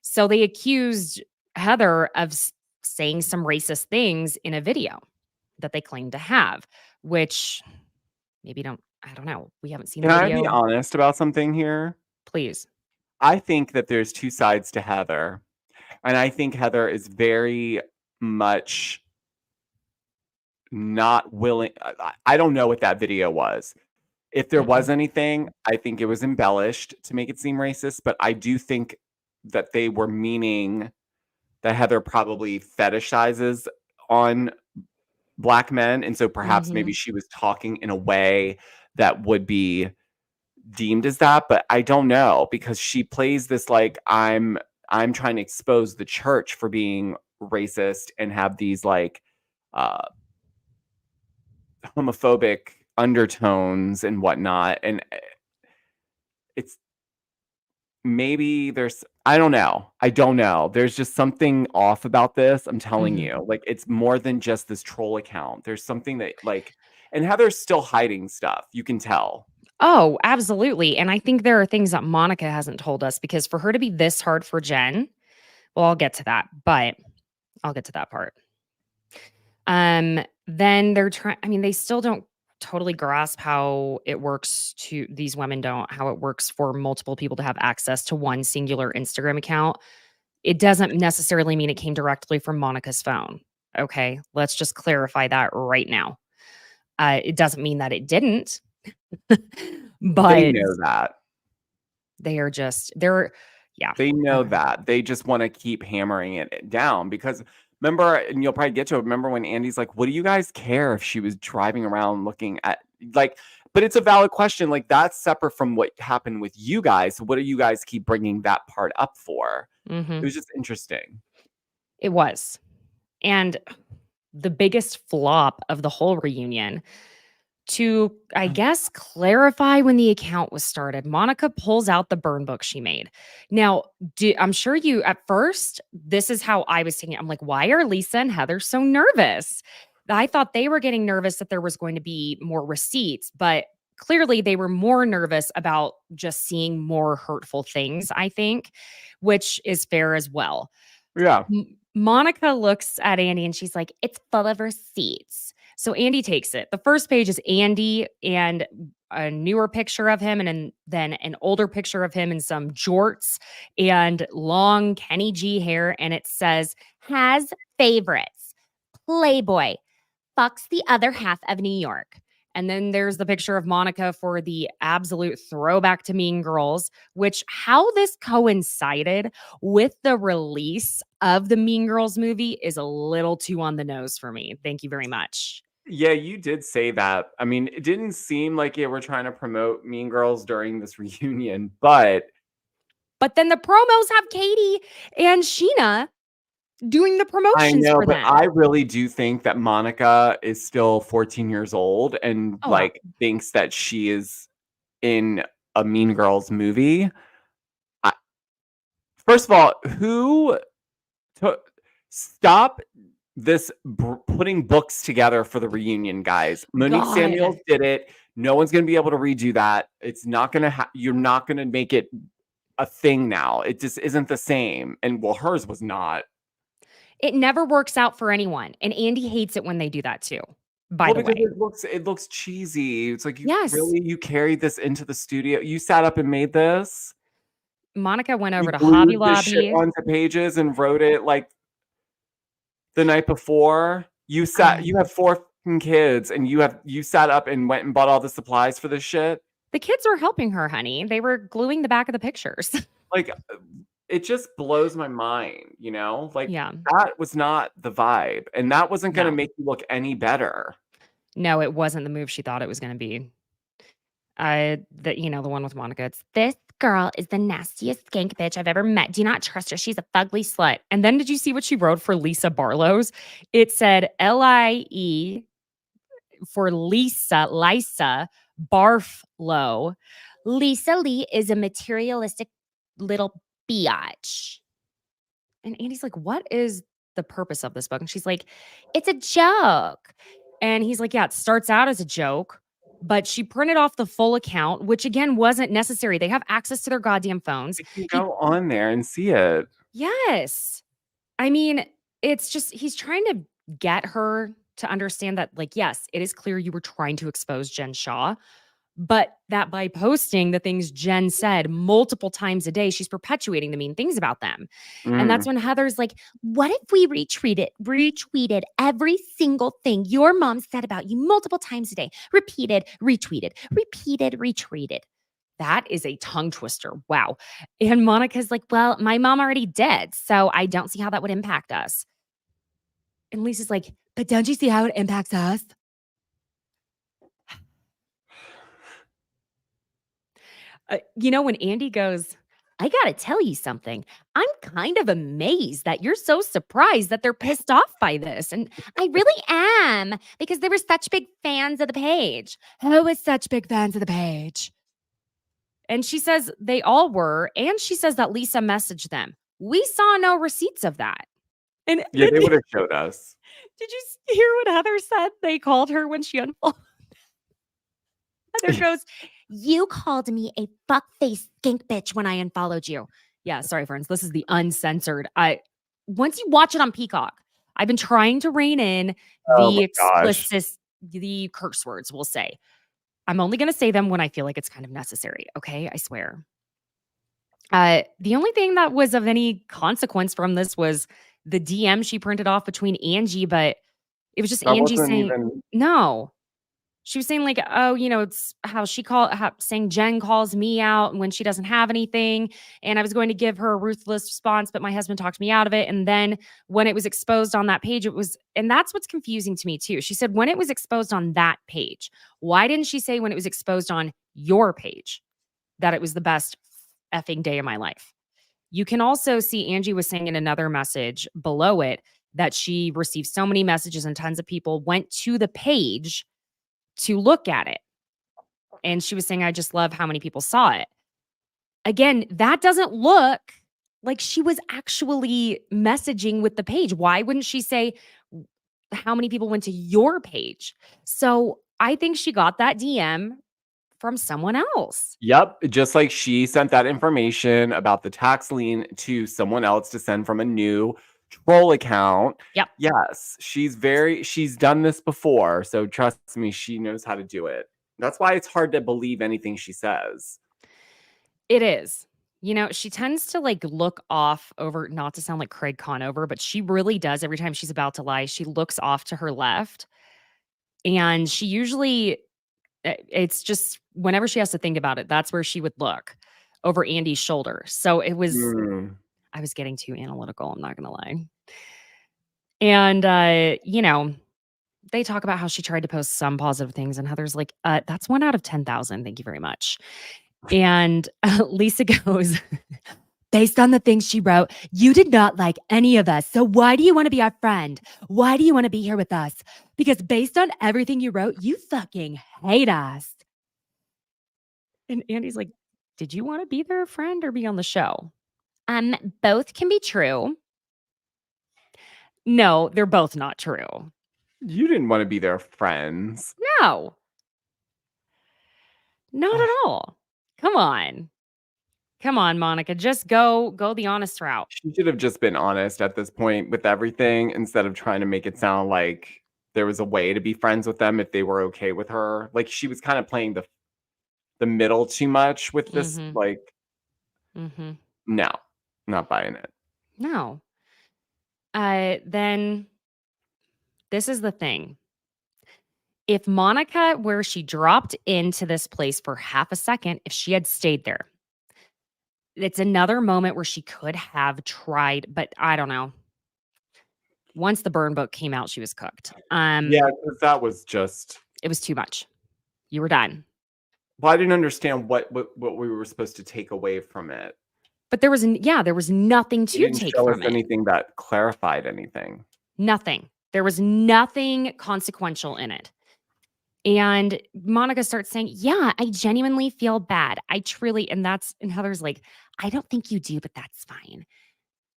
So they accused Heather of saying some racist things in a video that they claim to have, which I don't know. We haven't seen the Can I be video. honest about something here? Please. I think that there's two sides to Heather. And I think Heather is very much not willing. I don't know what that video was. If there was Mm-mm. anything, I think it was embellished to make it seem racist. But I do think that they were meaning that Heather probably fetishizes on Black men. And so perhaps maybe Mhm. she was talking in a way that would be deemed as that, but I don't know because she plays this like I'm trying to expose the church for being racist and have these like uh homophobic undertones and whatnot. And it's maybe there's I don't know. I don't know. There's just something off about this. I'm telling Mhm. you. Like it's more than just this troll account. There's something that like and Heather's still hiding stuff. You can tell. Oh, absolutely. And I think there are things that Monica hasn't told us because for her to be this hard for Jen, well, I'll get to that, but I'll get to that part. Then they're trying, I mean, they still don't totally grasp how it works to these women don't, how it works for multiple people to have access to one singular Instagram account. It doesn't necessarily mean it came directly from Monica's phone. Okay. Let's just clarify that right now. It doesn't mean that it didn't, They but know that. yeah. They know that. They just wanna keep hammering it down because remember and you'll probably get to it, remember when Andy's like, "What do you guys care if she was driving around looking at" like but it's a valid question, like, that's separate from what happened with you guys, so what do you guys keep bringing that part up for? It Mhm. was just interesting. It was. And the biggest flop of the whole reunion, to, I guess, clarify when the account was started, Monica pulls out the burn book she made. Now, I'm sure at first, this is how I was taking it. I'm like, why are Lisa and Heather so nervous? I thought they were getting nervous that there was going to be more receipts, but clearly they were more nervous about just seeing more hurtful things, I think, which is fair as well. Yeah. Monica looks at Andy and she's like, "It's full of receipts." So Andy takes it. The first page is Andy and a newer picture of him, and then an older picture of him in some jorts and long Kenny G hair. And it says, "Has favorites. Playboy. Fucks the other half of New York." And then there's the picture of Monica for the absolute throwback to Mean Girls, which how this coincided with the release of the Mean Girls movie is a little too on the nose for me. Thank you very much. Yeah, you did say that. I mean, it didn't seem like you were trying to promote Mean Girls during this reunion, but But then the promos have Katie and Sheena doing the I promotions know, for but them. I really do think that Monica is still 14 years old and Oh, wow. thinks that she is in a Mean Girls movie. I, first of all, who took stop this putting books together for the reunion, guys? Monique God. Samuels did it. No one's going to be able to redo that. It's not going to you're not going to make it a thing now. It just isn't the same. And well, hers was not. It never works out for anyone. And Andy hates it when they do that too, by Well, the because way. it looks cheesy. It's like Yes. you carried this into the studio. You sat up and made this. Monica went over You to Hobby glued this shit Lobby. onto pages and wrote it like the night before. You have 4 fucking kids and you sat up and went and bought all the supplies for this shit. The kids were helping her, honey. They were gluing the back of the pictures. Like, it just blows my mind, you know? Like, Yeah. that was not the vibe, and that wasn't gonna No. make you look any better. No, it wasn't the move she thought it was going to be. The one with Monica. It's this girl is the nastiest skank bitch I've ever met. Do not trust her. She's a fugly slut. And then did you see what she wrote for Lisa Barlow's? It said LIE for Lisa Barflow. Lisa Lee is a materialistic little biatch. And Andy's like, what is the purpose of this book? And she's like, it's a joke. And he's like, yeah, it starts out as a joke, but she printed off the full account, which again wasn't necessary. They have access to their goddamn phones. You can go on there and see it. Yes. I mean, it's just, he's trying to get her to understand that, like, yes, it is clear you were trying to expose Jen Shaw, but that by posting the things Jen said multiple times a day, she's perpetuating the mean things about them. And that's when Heather's like, what if we retweeted every single thing your mom said about you multiple times a day? Repeated, retweeted. that is a tongue twister. Wow. And Monica's like, well, my mom already did, so I don't see how that would impact us. And Lisa's like, but don't you see how it impacts us? When Andy goes, I got to tell you something. I'm kind of amazed that you're so surprised that they're pissed off by this. And I really am, because they were such big fans of the page. who was such big fans of the page? And she says they all were. And she says that Lisa messaged them. We saw no receipts of that. And Yeah, they would have showed us. did you hear what Heather said? They called her when she unfollowed. Heather goes, You called me a fuckface skink bitch when I unfollowed you. yeah, sorry, friends. This is the uncensored. Once you watch it on Peacock, I've been trying to rein in Oh the my gosh. explicit, the curse words, we'll say. I'm only going to say them when I feel like it's kind of necessary. Okay, I swear. The only thing that was of any consequence from this was the DM she printed off between Angie, but it was just That Angie wasn't saying, even no. She was saying like, oh, it's how saying Jen calls me out when she doesn't have anything. And I was going to give her a ruthless response, but my husband talked me out of it. And then when it was exposed on that page, and that's what's confusing to me too. She said, when it was exposed on that page, why didn't she say when it was exposed on your page that it was the best effing day of my life? You can also see Angie was saying in another message below it that she received so many messages and tons of people went to the page to look at it. And she was saying, I just love how many people saw it. Again, that doesn't look like she was actually messaging with the page. Why wouldn't she say how many people went to your page? So I think she got that DM from someone else. Yep, just like she sent that information about the tax lien to someone else to send from a new troll account. Yep. Yes, she's done this before, so trust me, she knows how to do it. That's why it's hard to believe anything she says. It is. She tends to look off over, not to sound like Craig Conover, but she really does. Every time she's about to lie, she looks off to her left. And she usually It's just whenever she has to think about it, that's where she would look over Andy's shoulder. So it was, Mm. I was getting too analytical. I'm not going to lie. And, they talk about how she tried to post some positive things, and Heather's like, that's 1 out of 10,000. Thank you very much. And Lisa goes, based on the things she wrote, you did not like any of us. So why do you want to be our friend? Why do you want to be here with us? Because based on everything you wrote, you fucking hate us. And Andy's like, did you want to be their friend or be on the show? Both can be true. No, they're both not true. You didn't want to be their friends. No. Not at all. Come on. Come on, Monica. Just go the honest route. She should have just been honest at this point with everything instead of trying to make it sound like there was a way to be friends with them if they were okay with her. Like she was kind of playing the middle too much with this. Mhm. Like, Mm-hmm. no, not buying it. No. Then this is the thing. If Monica, where she dropped into this place for half a second, if she had stayed there, it's another moment where she could have tried, but I don't know. Once the burn book came out, she was cooked. Yeah, 'cause that was just. It was too much. You were done. Well, I didn't understand what we were supposed to take away from it. But there was nothing It to didn't take show us from it. anything that clarified anything. Nothing. There was nothing consequential in it. And Monica starts saying, yeah, I genuinely feel bad. I truly, and Heather's like, I don't think you do, but that's fine.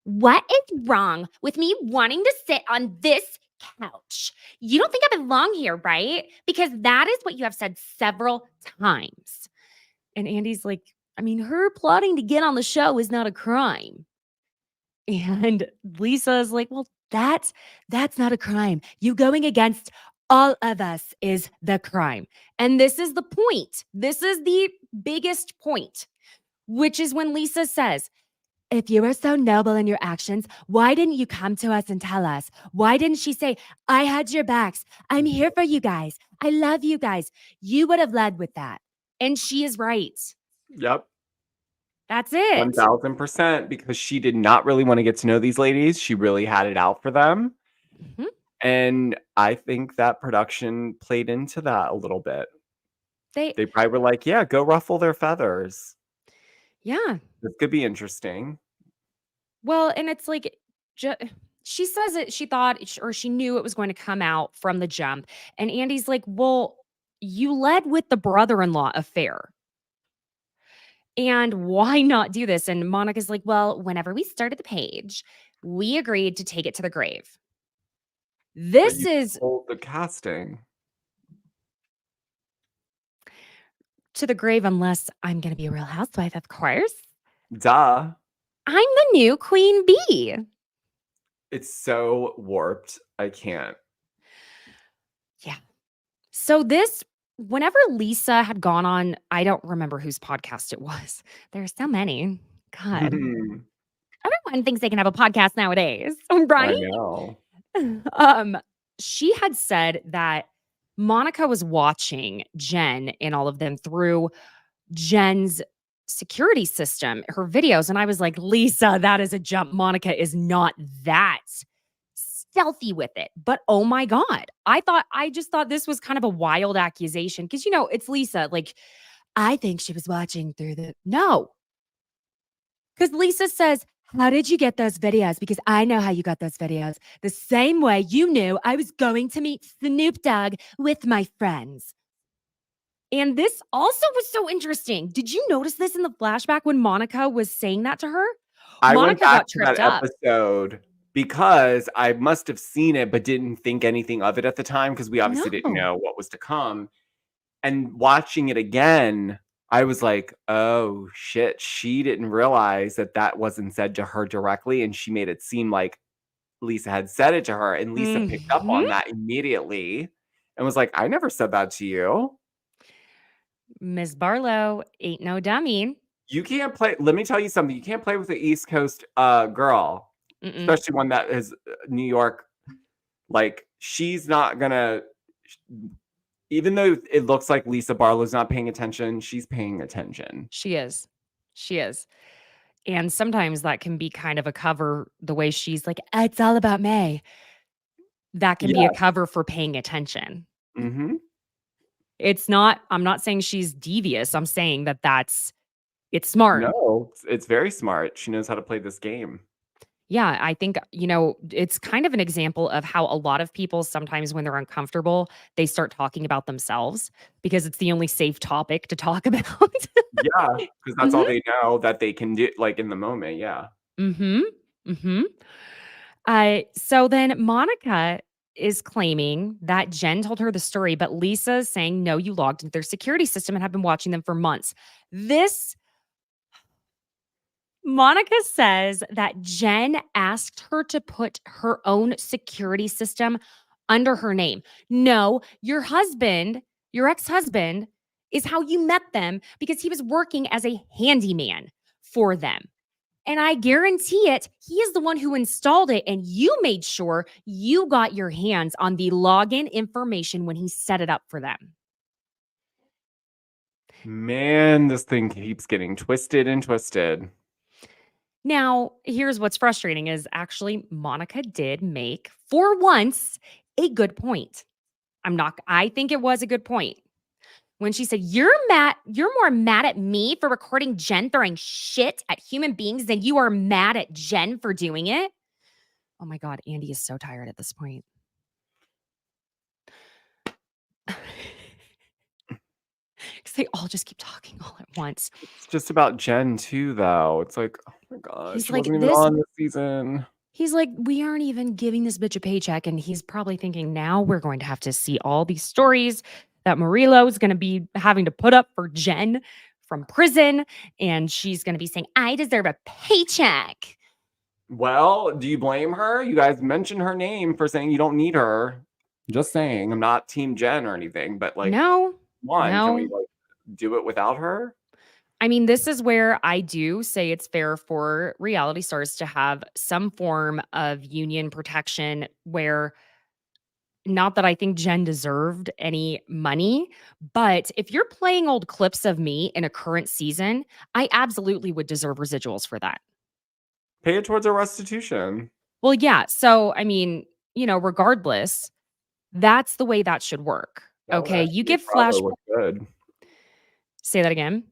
What is wrong with me wanting to sit on this couch? You don't think I belong here, right? Because that is what you have said several times. And Andy's like, I mean, her plotting to get on the show is not a crime. And Lisa's like, well, that's not a crime. You going against all of us is the crime. And this is the point. This is the biggest point, which is when Lisa says, if you were so noble in your actions, why didn't you come to us and tell us? Why didn't she say, I had your backs. I'm here for you guys. I love you guys. You would have led with that. And she is right. Yep. That's it. 1000%, because she did not really want to get to know these ladies. She really had it out for them. Mhm. And I think that production played into that a little bit. They They probably were like, yeah, go ruffle their feathers. Yeah. This could be interesting. Well, and it's like, she says it, she thought, or she knew it was going to come out from the jump. And Andy's like, well, you led with the brother in law affair. And why not do this? And Monica's like, well, whenever we started the page, we agreed to take it to the grave. But This you is told the casting. to the grave, unless I'm going to be a real housewife, of course. Duh. I'm the new queen bee. It's so warped. I can't. Yeah. So whenever Lisa had gone on, I don't remember whose podcast it was. There's so many. God. Everyone thinks they can have a podcast nowadays, right? I know. She had said that Monica was watching Jen and all of them through Jen's security system, her videos. And I was like, Lisa, that is a jump. Monica is not that stealthy with it. But oh my God, I just thought this was kind of a wild accusation because, it's Lisa. Like, I think she was watching through no. Because Lisa says, how did you get those videos? Because I know how you got those videos. The same way you knew I was going to meet Snoop Dogg with my friends. And this also was so interesting. Did you notice this in the flashback when Monica was saying that to her? I went Monica back got to that tripped up. episode because I must have seen it, but didn't think anything of it at the time because we obviously didn't No. know what was to come. And watching it again, I was like, oh shit, she didn't realize that wasn't said to her directly. And she made it seem like Lisa had said it to her. And Lisa picked up on that immediately and was like, I never said that to you. Ms. Barlow ain't no dummy. You can't play. Let me tell you something. You can't play with the East Coast girl, especially one that is New York. Like, she's not going to Even though it looks like Lisa Barlow's not paying attention, she's paying attention. She is. She is. And sometimes that can be kind of a cover, the way she's like, it's all about me. That can be a Yeah. cover for paying attention. Mm-hmm. I'm not saying she's devious. I'm saying it's smart. No, it's very smart. She knows how to play this game. Yeah, I think, it's kind of an example of how a lot of people sometimes when they're uncomfortable, they start talking about themselves because it's the only safe topic to talk about. Yeah, because that's all they know that they can do, like, in the moment, yeah. Mhm. Mhm. So then Monica is claiming that Jen told her the story, but Lisa's saying, "No, you logged into their security system and have been watching them for months." This Monica says that Jen asked her to put her own security system under her name. No, your husband, your ex-husband, is how you met them because he was working as a handyman for them. And I guarantee it, he is the one who installed it, and you made sure you got your hands on the login information when he set it up for them. Man, this thing keeps getting twisted and twisted. Now, here's what's frustrating is actually Monica did make, for once, a good point. I think it was a good point. When she said, you're more mad at me for recording Jen throwing shit at human beings than you are mad at Jen for doing it. Oh my God, Andy is so tired at this point. Because they all just keep talking all at once. It's just about Jen too, though. It's like, oh my gosh, He's she like, wasn't even on this season. He's like, we aren't even giving this bitch a paycheck. And he's probably thinking, now we're going to have to see all these stories that Murillo is going to be having to put up for Jen from prison. And she's going to be saying, I deserve a paycheck. Well, do you blame her? You guys mentioned her name for saying you don't need her. Just saying, I'm not Team Jen or anything, but like, No. can we like do it without her? I mean, this is where I do say it's fair for reality stars to have some form of union protection where not that I think Jen deserved any money, but if you're playing old clips of me in a current season, I absolutely would deserve residuals for that. Pay it towards a restitution. Well, yeah. So, I mean, regardless, that's the way that should work. That would Okay. You actually give make Bravo Flash. look good. Say that again.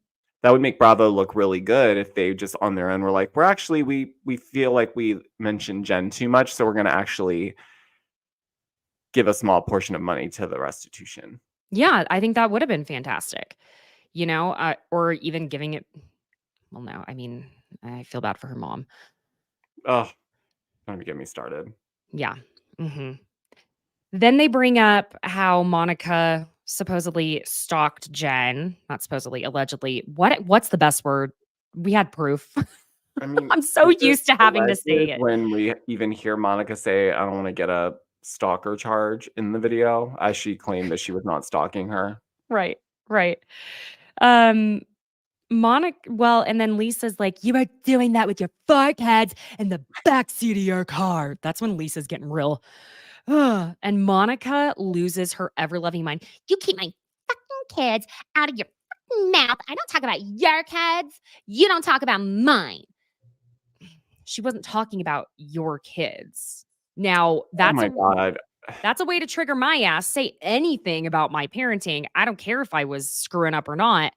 That would make Bravo look really good if they just on their own were like, we're actually we feel like we mentioned Jen too much, so we're gonna actually give a small portion of money to the restitution. Yeah, I think that would have been fantastic. Or even giving it. Well, no, I mean, I feel bad for her mom. Oh, don't even get me started. Yeah. Then they bring up how Monica supposedly stalked Jen. Not supposedly, allegedly. What's the best word? We had proof. I mean, I'm so is it used to having to alleged say it. when we even hear Monica say, I don't want to get a stalker charge in the video, as she claimed that she was not stalking her. Right. And then Lisa's like, you were doing that with your forkheads in the backseat of your car. That's when Lisa's getting real. And Monica loses her ever-loving mind. You keep my fucking kids out of your fucking mouth. I don't talk about your kids. You don't talk about mine. She wasn't talking about your kids. Now, Oh that's my God. that's a way to trigger my ass. Say anything about my parenting. I don't care if I was screwing up or not.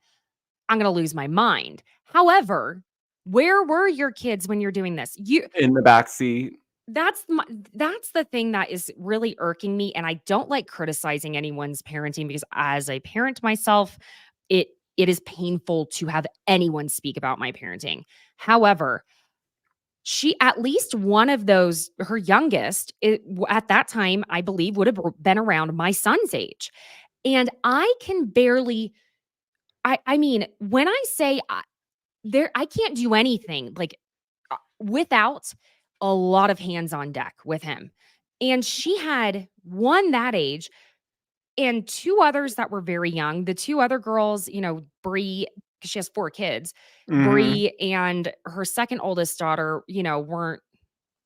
I'm going to lose my mind. However, where were your kids when you're doing this? In the backseat. That's the thing that is really irking me, and I don't like criticizing anyone's parenting because as a parent myself, it is painful to have anyone speak about my parenting. However, she at least one of those, her youngest, at that time, I believe would have been around my son's age. And I can barely I mean, when I say I can't do anything like without a lot of hands on deck with him. And she had one that age and two others that were very young. The two other girls, Bree, because she has 4 kids, Bree and her second oldest daughter, weren't,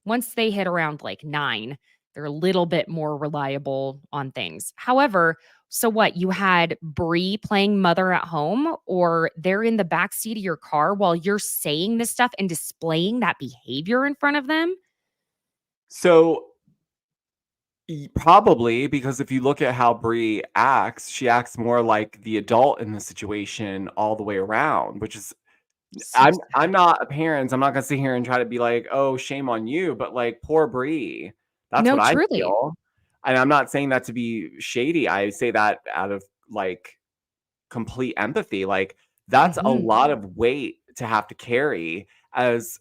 once they hit around like 9, they're a little bit more reliable on things. However, So what? You had Bree playing mother at home, or they're in the backseat of your car while you're saying this stuff and displaying that behavior in front of them? So probably because if you look at how Bree acts, she acts more like the adult in the situation all the way around, which is So I'm sad. not a parent. I'm not gonna sit here and try to be like, oh, shame on you, but like poor Bree. That's No, what I truly. feel. And I'm not saying that to be shady. I say that out of like complete empathy. Like that's a Mhm. lot of weight to have to carry as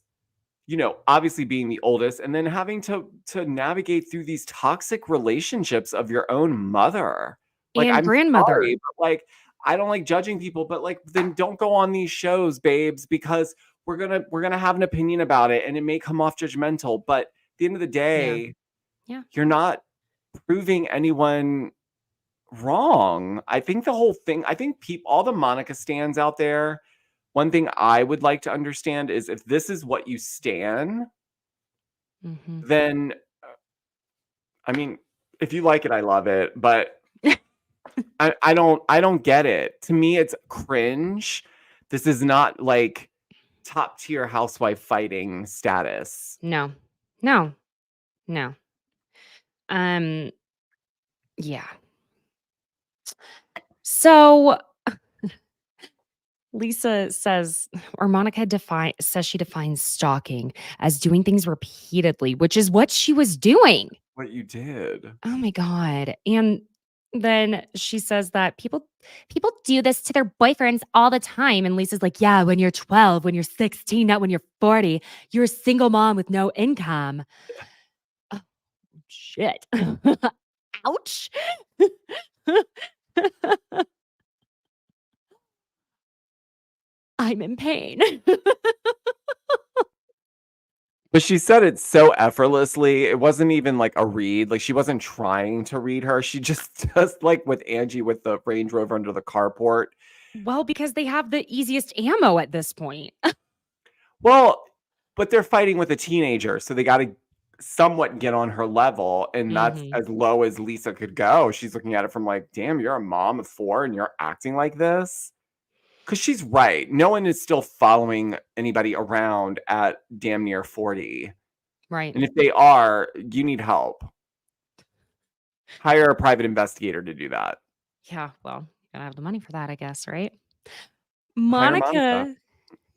obviously being the oldest and then having to navigate through these toxic relationships of your own mother. Like, And I'm grandmother. sorry, but like, I don't like judging people, but like, then don't go on these shows, babes, because we're gonna have an opinion about it and it may come off judgmental. But at the end of the Yeah. day, Yeah. you're not proving anyone wrong. I think the whole thing, I think all the Monica stands out there. One thing I would like to understand is if this is what you stand, Mhm. then I mean, if you like it, I love it, but I don't get it. To me, it's cringe. This is not like top tier housewife fighting status. No. No. No. Um, yeah. So Lisa says, or Monica says she defines stalking as doing things repeatedly, which is what she was doing. What you did. Oh my God. And then she says that people do this to their boyfriends all the time. And Lisa's like, yeah, when you're 12, when you're 16, not when you're 40, you're a single mom with no income. Oh, shit. Ouch. I'm in pain. But she said it so effortlessly. It wasn't even like a read. Like she wasn't trying to read her. She just like with Angie with the Range Rover under the carport. Well, because they have the easiest ammo at this point. Well, but they're fighting with a teenager, so they got to somewhat get on her level, and that's Mhm. as low as Lisa could go. She's looking at it from like, "Damn, you're a mom of 4 and you're acting like this?" Because she's right. No one is still following anybody around at damn near 40. Right. And if they are, you need help. Hire a private investigator to do that. Yeah, well, you gotta have the money for that, I guess, right? Hire Monica.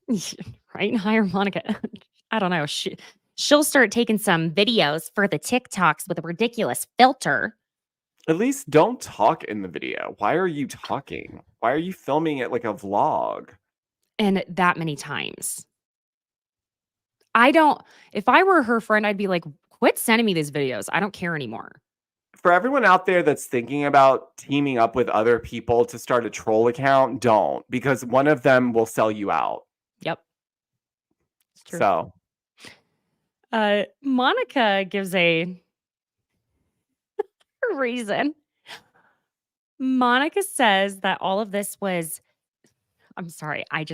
Monica, right? Hire Monica. I don't know. She'll start taking some videos for the TikToks with a ridiculous filter. At least don't talk in the video. Why are you talking? Why are you filming it like a vlog? And that many times. I don't if I were her friend, I'd be like, quit sending me these videos. I don't care anymore. For everyone out there that's thinking about teaming up with other people to start a troll account, don't, because one of them will sell you out. Yep. It's true. So, Monica gives a reason. Monica says that all of this was I'm sorry, I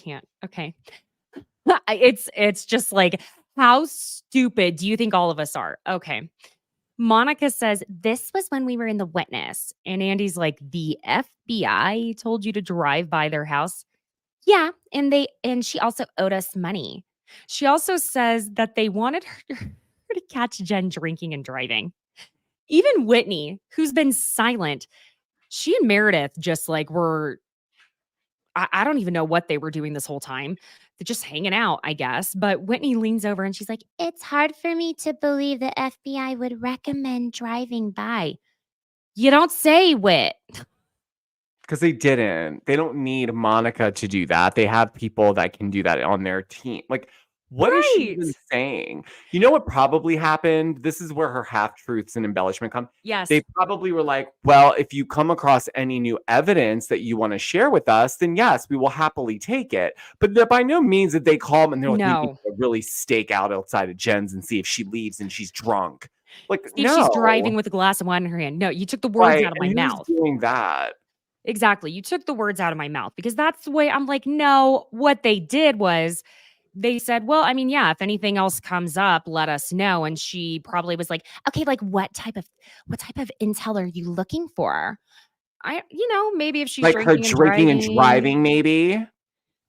can't. Okay. It's just like how stupid do you think all of us are? Okay. Monica says this was when we were in the witness and Andy's like the FBI told you to drive by their house. Yeah, and she also owed us money. She also says that they wanted her to catch Jen drinking and driving. Even Whitney, who's been silent, she and Meredith just like were I don't even know what they were doing this whole time. They're just hanging out, I guess. But Whitney leans over and she's like, It's hard for me to believe the FBI would recommend driving by. you don't say, Whit. because they didn't, they don't need Monica to do that. They have people that can do that on their team. Like, what is she Right. even saying? You know what probably happened? This is where her half truths and embellishment come. Yes. They probably were like, well, if you come across any new evidence that you want to share with us, then yes, we will happily take it. But by no means did they call them and they're like, we need No. to really stake out outside of Jen's and see if she leaves and she's drunk. Like, See if she's driving no. with a glass of wine in her hand. No, you took the words Right. out of my And who's mouth. doing that? Exactly. You took the words out of my mouth because that's the way I'm like, no, what they did was they said, well, I mean, yeah, if anything else comes up, let us know. And she probably was like, okay, like what type of intel are you looking for? maybe if she's Like her drinking and drinking and driving. driving, maybe?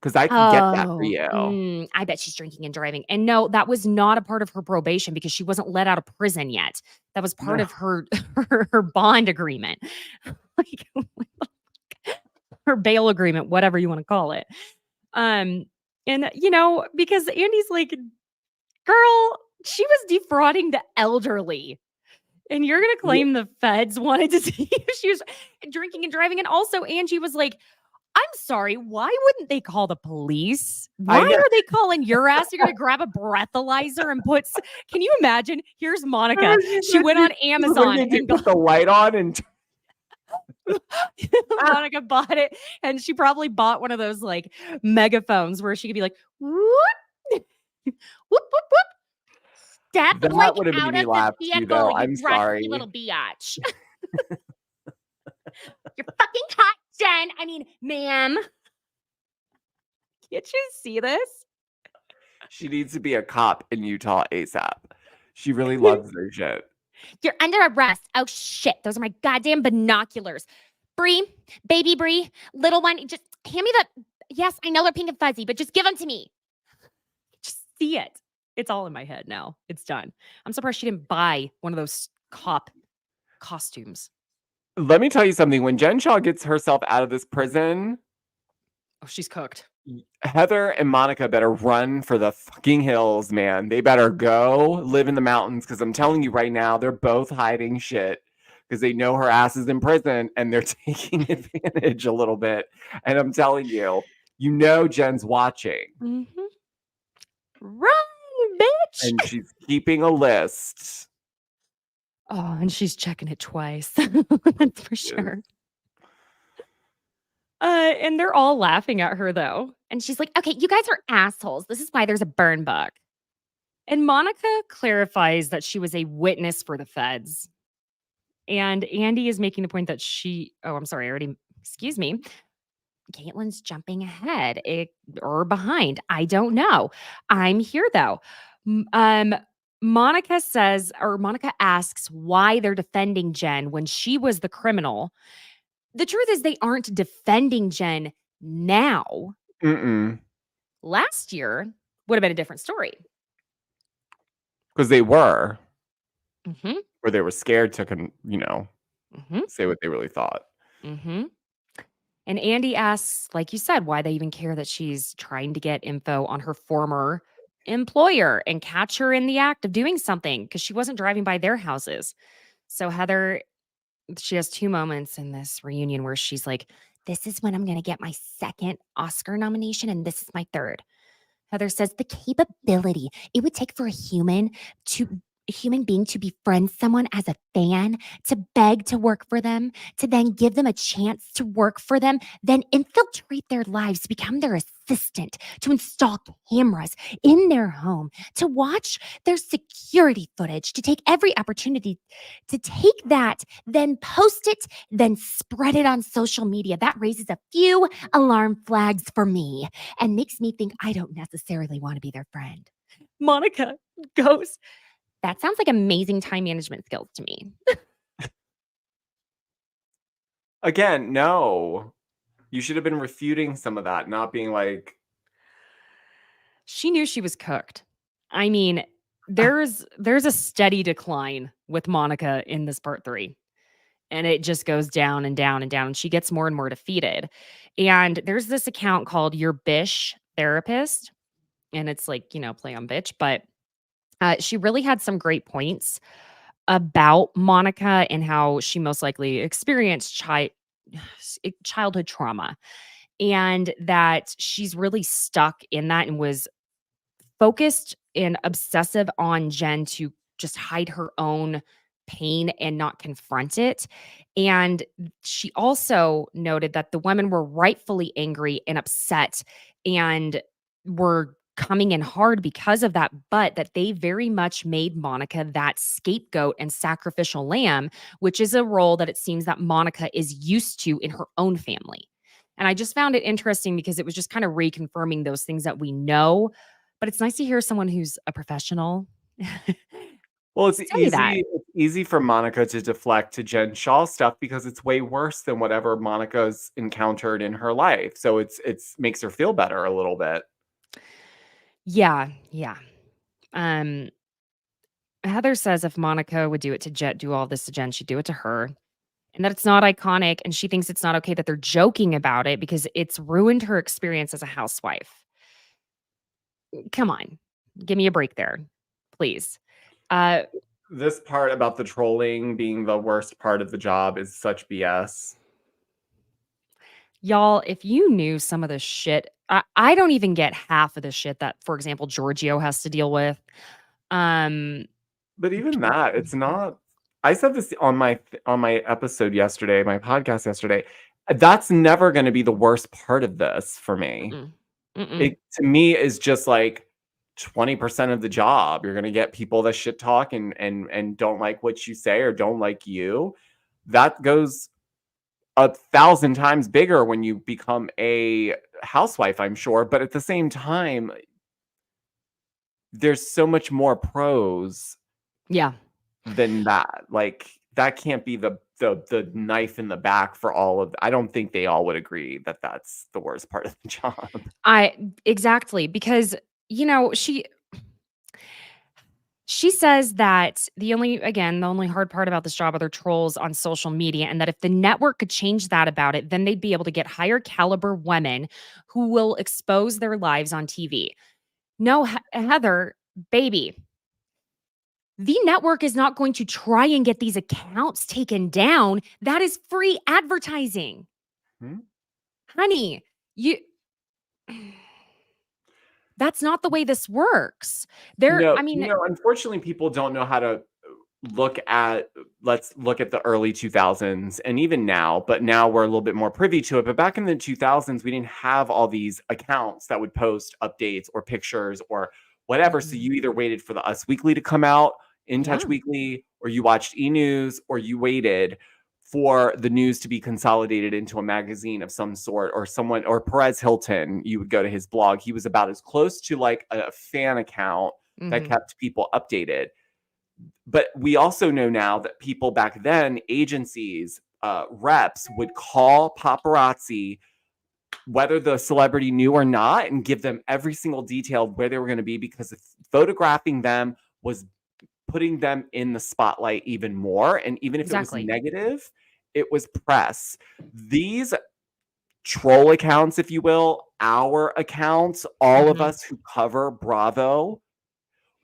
Because I can get that for Oh, you. I bet she's drinking and driving. And no, that was not a part of her probation because she wasn't let out of prison yet. That was part No. of her her bond agreement. Like her bail agreement, whatever you want to call it. And because Andy's like, girl, she was defrauding the elderly. And you're gonna claim the feds wanted to see if she was drinking and driving. And also Angie was like, I'm sorry, why wouldn't they call the police? Why know. are they calling your ass? You're gonna grab a breathalyzer and can you imagine? Here's Monica. She went on Amazon and put the light on and Monica bought it, and she probably bought one of those like megaphones where she could be like, whoop, whoop, whoop, whoop. Step that like would have made out me of the laugh too, vehicle, though. you I'm rusty sorry. little biatch. You're fucking hot, Jen. I mean, ma'am. Can't you see this? She needs to be a cop in Utah ASAP. She really loves their shit. You're under arrest. Oh shit. Those are my goddamn binoculars. Bree, baby Bree, little one, just hand me the. Yes, I know they're pink and fuzzy, but just give them to me. Just see it. It's all in my head now. It's done. I'm surprised she didn't buy one of those cop costumes. Let me tell you something. When Jen Shaw gets herself out of this prison, Oh, she's cooked. Heather and Monica better run for the fucking hills, man. They better go live in the mountains because I'm telling you right now, they're both hiding shit because they know her ass is in prison and they're taking advantage a little bit. And I'm telling you, Jen's watching. Mm-hmm. Run, bitch. And she's keeping a list. Oh, and she's checking it twice. That's for sure. And they're all laughing at her though. And she's like, okay, you guys are assholes. This is why there's a burn book. And Monica clarifies that she was a witness for the feds. And Andy is making the point that excuse me. Caitlin's jumping ahead or behind. I don't know. I'm here though. Monica asks why they're defending Jen when she was the criminal. The truth is they aren't defending Jen now. Mm-mm. Last year would have been a different story. Because they were. Mm-hmm. Or they were scared to, say what they really thought. Mm-hmm. And Andy asks, like you said, why they even care that she's trying to get info on her former employer and catch her in the act of doing something because she wasn't driving by their houses. So Heather, she has two moments in this reunion where she's like, this is when I'm going to get my second Oscar nomination, and this is my third. Heather says the capability it would take for a human being to befriend someone as a fan, to beg to work for them, to then give them a chance to work for them, then infiltrate their lives, to become their assistant, to install cameras in their home, to watch their security footage, to take every opportunity to take that, then post it, then spread it on social media. That raises a few alarm flags for me and makes me think I don't necessarily want to be their friend. Monica goes, that sounds like amazing time management skills to me. Again, no. You should have been refuting some of that, not being like. She knew she was cooked. I mean, there's a steady decline with Monica in this part 3. And it just goes down and down and down. And she gets more and more defeated. And there's this account called Your Bish Therapist. And it's like, play on bitch. But she really had some great points about Monica and how she most likely experienced childhood trauma. And that she's really stuck in that and was focused and obsessive on Jen to just hide her own pain and not confront it. And she also noted that the women were rightfully angry and upset and were coming in hard because of that, but that they very much made Monica that scapegoat and sacrificial lamb, which is a role that it seems that Monica is used to in her own family. And I just found it interesting because it was just kind of reconfirming those things that we know, but it's nice to hear someone who's a professional Well, it's Tell you that. easy for Monica to deflect to Jen Shaw stuff because it's way worse than whatever Monica's encountered in her life. So it's makes her feel better a little bit. Yeah, yeah. Um, Heather says if Monica would do it to Jet, do all this to Jen, she'd do it to her. And that it's not iconic, and she thinks it's not okay that they're joking about it because it's ruined her experience as a housewife. Come on. Give me a break there, please. This part about the trolling being the worst part of the job is such BS. Y'all, if you knew some of the shit, I don't even get half of the shit that, for example, Georgio has to deal with. But even that, it's not. I said this on my episode yesterday, my podcast yesterday. That's never going to be the worst part of this for me. Mm-mm. Mm-mm. It to me is just like 20% of the job. You're going to get people that shit talk and don't like what you say or don't like you. That goes 1,000 times bigger when you become a housewife, I'm sure. But at the same time, there's so much more pros Yeah. than that. Like that can't be the knife in the back for all of. I don't think they all would agree that that's the worst part of the job. Exactly, because she says that the only hard part about this job are their trolls on social media, and that if the network could change that about it, then they'd be able to get higher caliber women who will expose their lives on TV. No, Heather, baby, the network is not going to try and get these accounts taken down. That is free advertising. Hmm? Honey, that's not the way this works. No, unfortunately, people don't know how to let's look at the early 2000s and even now, but now we're a little bit more privy to it. But back in the 2000s, we didn't have all these accounts that would post updates or pictures or whatever. So you either waited for the Us Weekly to come out, In Touch Weekly, or you watched E! News, or you waited for the news to be consolidated into a magazine of some sort, or Perez Hilton, you would go to his blog. He was about as close to like a fan account that kept people updated. But we also know now that people back then, agencies, reps, would call paparazzi, whether the celebrity knew or not, and give them every single detail of where they were going to be, because photographing them was putting them in the spotlight even more. And even if it was negative, it was press. These troll accounts, if you will, our accounts, all of us who cover Bravo,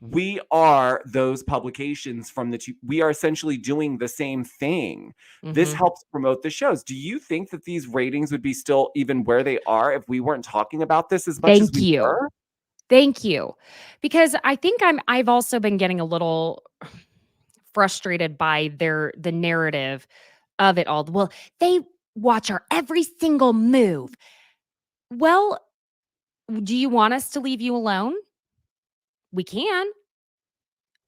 we are those publications from we are essentially doing the same thing. This helps promote the shows. Do you think that these ratings would be still even where they are if we weren't talking about this as much as we were? Thank you. Because I think I've also been getting a little frustrated by the narrative of it all. Well, they watch our every single move. Well, do you want us to leave you alone? We can.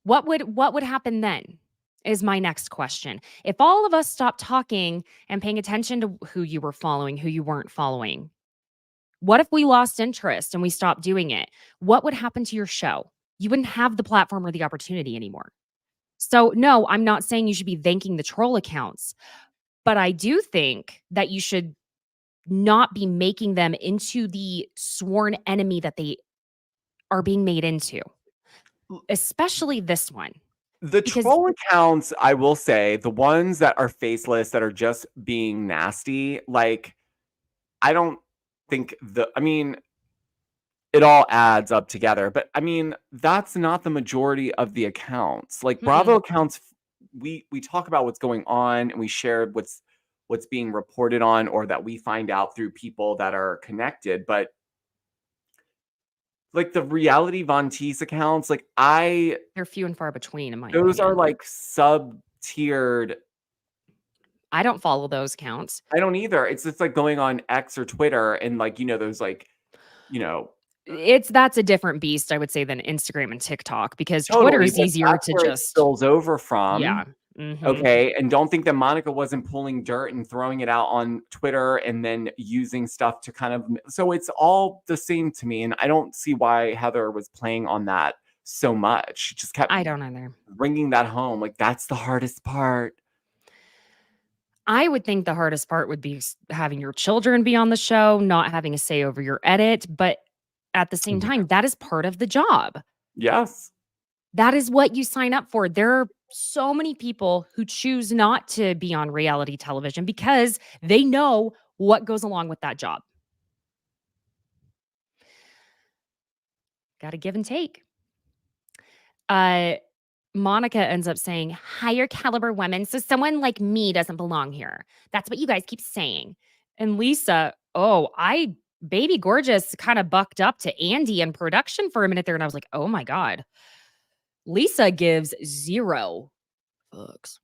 What would happen then? Is my next question. If all of us stopped talking and paying attention to who you were following, who you weren't following, what if we lost interest and we stopped doing it? What would happen to your show? You wouldn't have the platform or the opportunity anymore. So, no, I'm not saying you should be thanking the troll accounts, but I do think that you should not be making them into the sworn enemy that they are being made into, especially this one. The troll accounts, I will say, the ones that are faceless, that are just being nasty, like, I don't think it all adds up together. But I mean, that's not the majority of the accounts. Like Bravo accounts, we talk about what's going on and we share what's being reported on, or that we find out through people that are connected. But like the Reality Von Tease accounts, like they're few and far between in my opinion. Those are like sub-tiered. I don't follow those accounts. I don't either. It's just like going on X or Twitter and like, those like, that's a different beast, I would say, than Instagram and TikTok, because totally, Twitter is easier to just spills over from. Yeah. Okay. And don't think that Monica wasn't pulling dirt and throwing it out on Twitter and then using stuff to kind of, so it's all the same to me. And I don't see why Heather was playing on that so much. She just kept I don't either. bringing that home. Like, that's the hardest part. I would think the hardest part would be having your children be on the show, not having a say over your edit, but at the same time, that is part of the job. Yes. That is what you sign up for. There are so many people who choose not to be on reality television because they know what goes along with that job. Got to give and take. Monica ends up saying, higher caliber women. So someone like me doesn't belong here. That's what you guys keep saying. And Lisa, baby gorgeous kind of bucked up to Andy in production for a minute there. And I was like, oh my God. Lisa gives 0 fucks.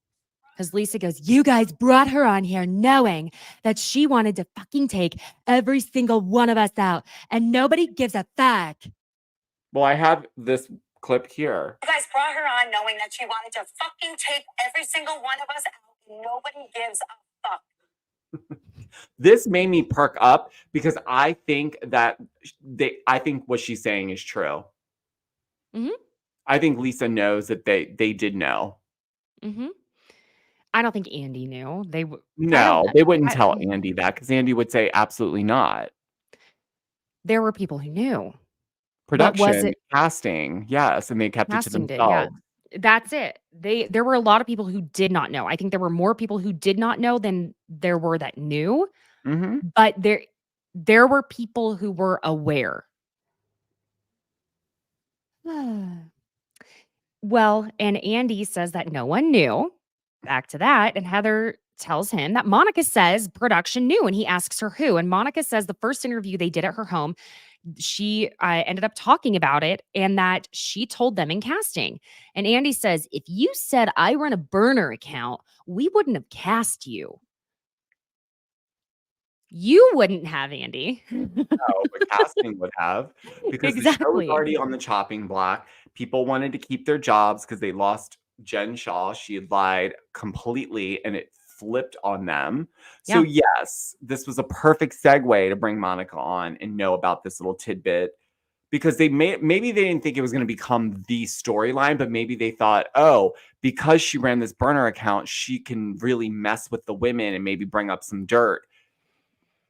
Because Lisa goes, you guys brought her on here knowing that she wanted to fucking take every single one of us out. And nobody gives a fuck. Well, I have this clip here. You guys brought her on knowing that she wanted to fucking take every single one of us out. Nobody gives a fuck. This made me perk up because I think that I think what she's saying is true. Mhm. I think Lisa knows that they did know. Mm-hmm. I don't think Andy knew. No, they wouldn't tell Andy that because Andy would say absolutely not. There were people who knew. Production, casting, yes, and they kept it to Casting themselves. did, yeah. That's it. There were a lot of people who did not know. I think there were more people who did not know than there were that knew. Mhm. But there were people who were aware. Well, and Andy says that no one knew. Back to that. And Heather tells him that Monica says production knew. And he asks her who. And Monica says the first interview they did at her home, she ended up talking about it and that she told them in casting. And Andy says, if you said I run a burner account, we wouldn't have cast you. You wouldn't have, Andy. No, but casting would have because the show was already on the chopping block. People wanted to keep their jobs because they lost Jen Shaw. She had lied completely and it flipped on them. So yes, this was a perfect segue to bring Monica on and know about this little tidbit because maybe they didn't think it was going to become the storyline, but maybe they thought, oh, because she ran this burner account, she can really mess with the women and maybe bring up some dirt.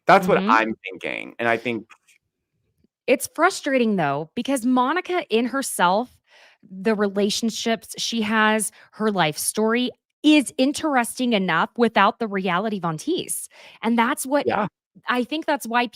That's what I'm thinking. And I think it's frustrating though, because Monica in herself, the relationships she has, her life story is interesting enough without the reality Von Tease. And that's what I think that's why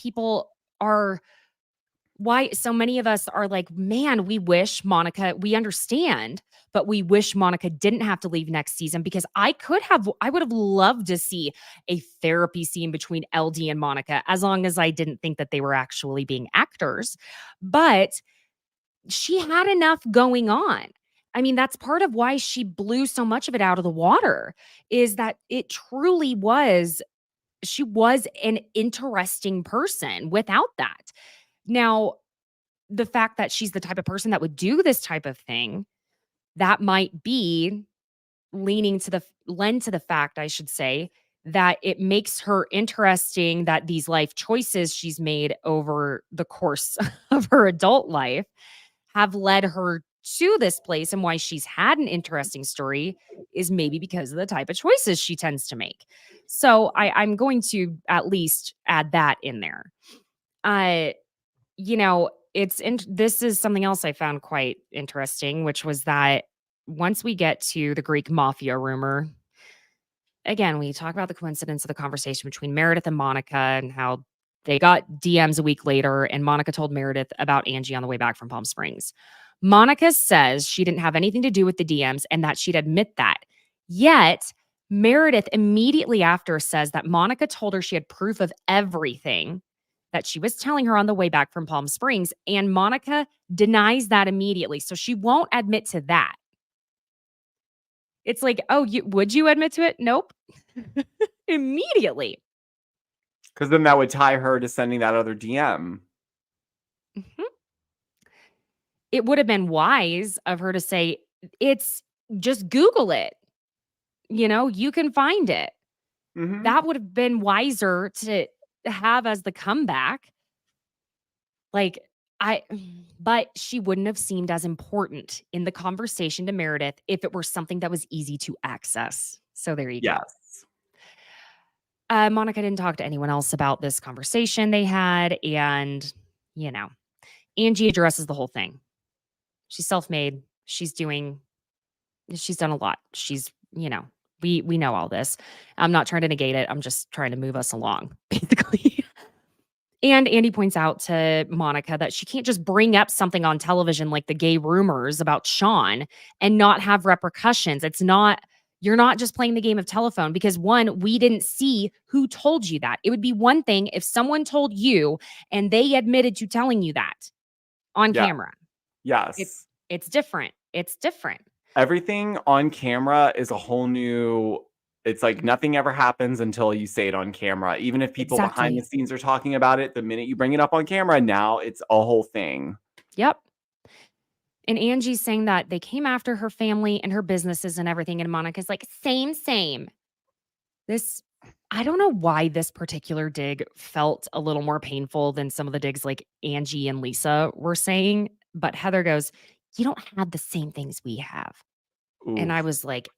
why so many of us are like, man, we we understand, but we wish Monica didn't have to leave next season because I would have loved to see a therapy scene between LD and Monica as long as I didn't think that they were actually being actors. But she had enough going on. I mean, that's part of why she blew so much of it out of the water is that it truly she was an interesting person without that. Now, the fact that she's the type of person that would do this type of thing, that might be lend to the fact, I should say, that it makes her interesting that these life choices she's made over the course of her adult life have led her to this place. And why she's had an interesting story is maybe because of the type of choices she tends to make. So I'm going to at least add that in there. This is something else I found quite interesting, which was that once we get to the Greek mafia rumor, again, we talk about the coincidence of the conversation between Meredith and Monica and how they got DMs a week later and Monica told Meredith about Angie on the way back from Palm Springs. Monica says she didn't have anything to do with the DMs and that she'd admit that. Yet, Meredith immediately after says that Monica told her she had proof of everything that she was telling her on the way back from Palm Springs, and Monica denies that immediately. So she won't admit to that. It's like, oh, would you admit to it? Nope. Immediately. Because then that would tie her to sending that other DM. Mm-hmm. It would have been wise of her to say, just Google it. You can find it. Mm-hmm. That would have been wiser to have as the comeback. Like, But she wouldn't have seemed as important in the conversation to Meredith if it were something that was easy to access. So there you go. Yes. Monica didn't talk to anyone else about this conversation they had. And, you know, Angie addresses the whole thing. She's self-made. She's done a lot. She's, we know all this. I'm not trying to negate it. I'm just trying to move us along, basically. And Andy points out to Monica that she can't just bring up something on television like the gay rumors about Sean and not have repercussions. You're not just playing the game of telephone because one, we didn't see who told you that. It would be one thing if someone told you and they admitted to telling you that on camera. Yes. It's different. It's different. Everything on camera is a whole new. It's like nothing ever happens until you say it on camera. Even if people behind the scenes are talking about it, the minute you bring it up on camera, now it's a whole thing. Yep. And Angie's saying that they came after her family and her businesses and everything. And Monica's like, same. I don't know why this particular dig felt a little more painful than some of the digs like Angie and Lisa were saying. But Heather goes, you don't have the same things we have. Oof. And I was like,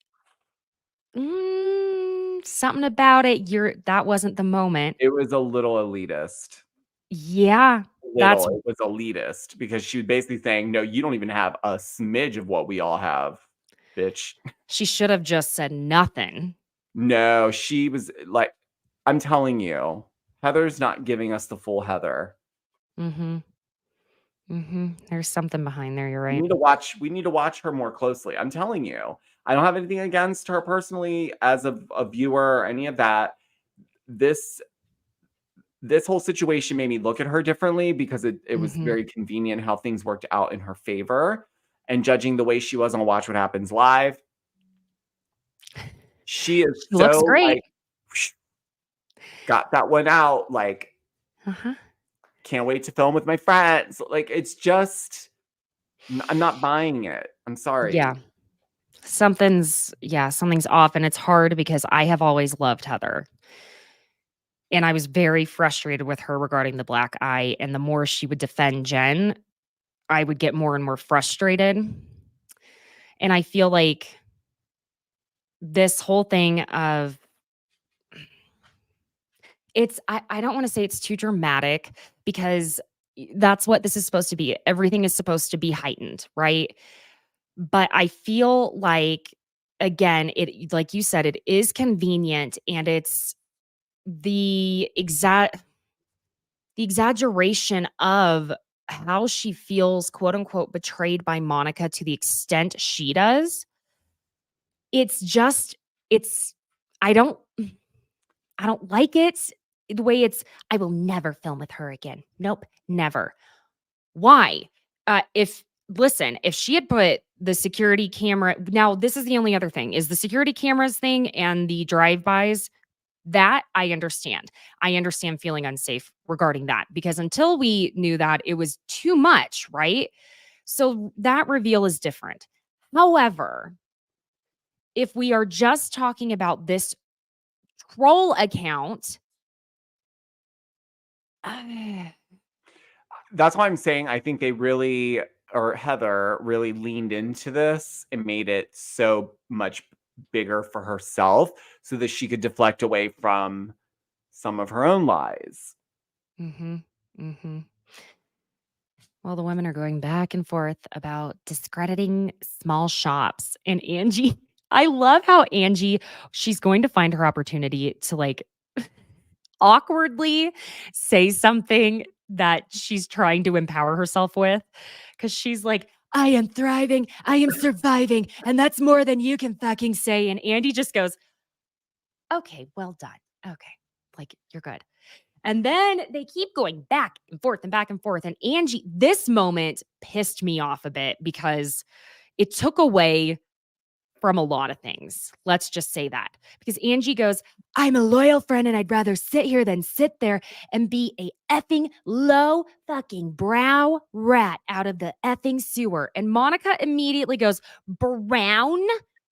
something about it. That wasn't the moment. It was a little elitist. Yeah. It was elitist because she was basically saying, no, you don't even have a smidge of what we all have, bitch. She should have just said nothing. No, she was like, I'm telling you, Heather's not giving us the full Heather. There's something behind there. You're right. We need to watch her more closely. I'm telling you, I don't have anything against her personally as a viewer or any of that. This whole situation made me look at her differently because it was very convenient how things worked out in her favor. And judging the way she was on Watch What Happens Live, she looks great. Got that one out. Like, can't wait to film with my friends. Like, it's just, I'm not buying it. I'm sorry. Yeah. Something's off. And it's hard because I have always loved Heather. And I was very frustrated with her regarding the black eye. And the more she would defend Jen, I would get more and more frustrated. And I feel like this whole thing of I don't want to say it's too dramatic because that's what this is supposed to be. Everything is supposed to be heightened, right? But I feel like, again, it, like you said, it is convenient and it's the exaggeration of how she feels, quote unquote, betrayed by Monica to the extent she does. I don't like it the way I will never film with her again. Nope, never. Why? If she had put the security camera, now this is the only other thing, is the security cameras thing and the drive-bys, that I understand. I understand feeling unsafe regarding that because until we knew that, it was too much, right? So that reveal is different. However, if we are just talking about this troll account, that's why I'm saying I think Heather really leaned into this and made it so much bigger for herself so that she could deflect away from some of her own lies. Well, the women are going back and forth about discrediting small shops. And Angie, I love how Angie, she's going to find her opportunity to like awkwardly say something that she's trying to empower herself with. Because she's like, I am thriving, I am surviving, and that's more than you can fucking say. And Andy just goes, okay, well done. Okay, like you're good. And then they keep going back and forth and back and forth. And Angie, this moment pissed me off a bit because it took away from a lot of things. Let's just say that. Because Angie goes, I'm a loyal friend and I'd rather sit here than sit there and be a effing low fucking brow rat out of the effing sewer. And Monica immediately goes, brown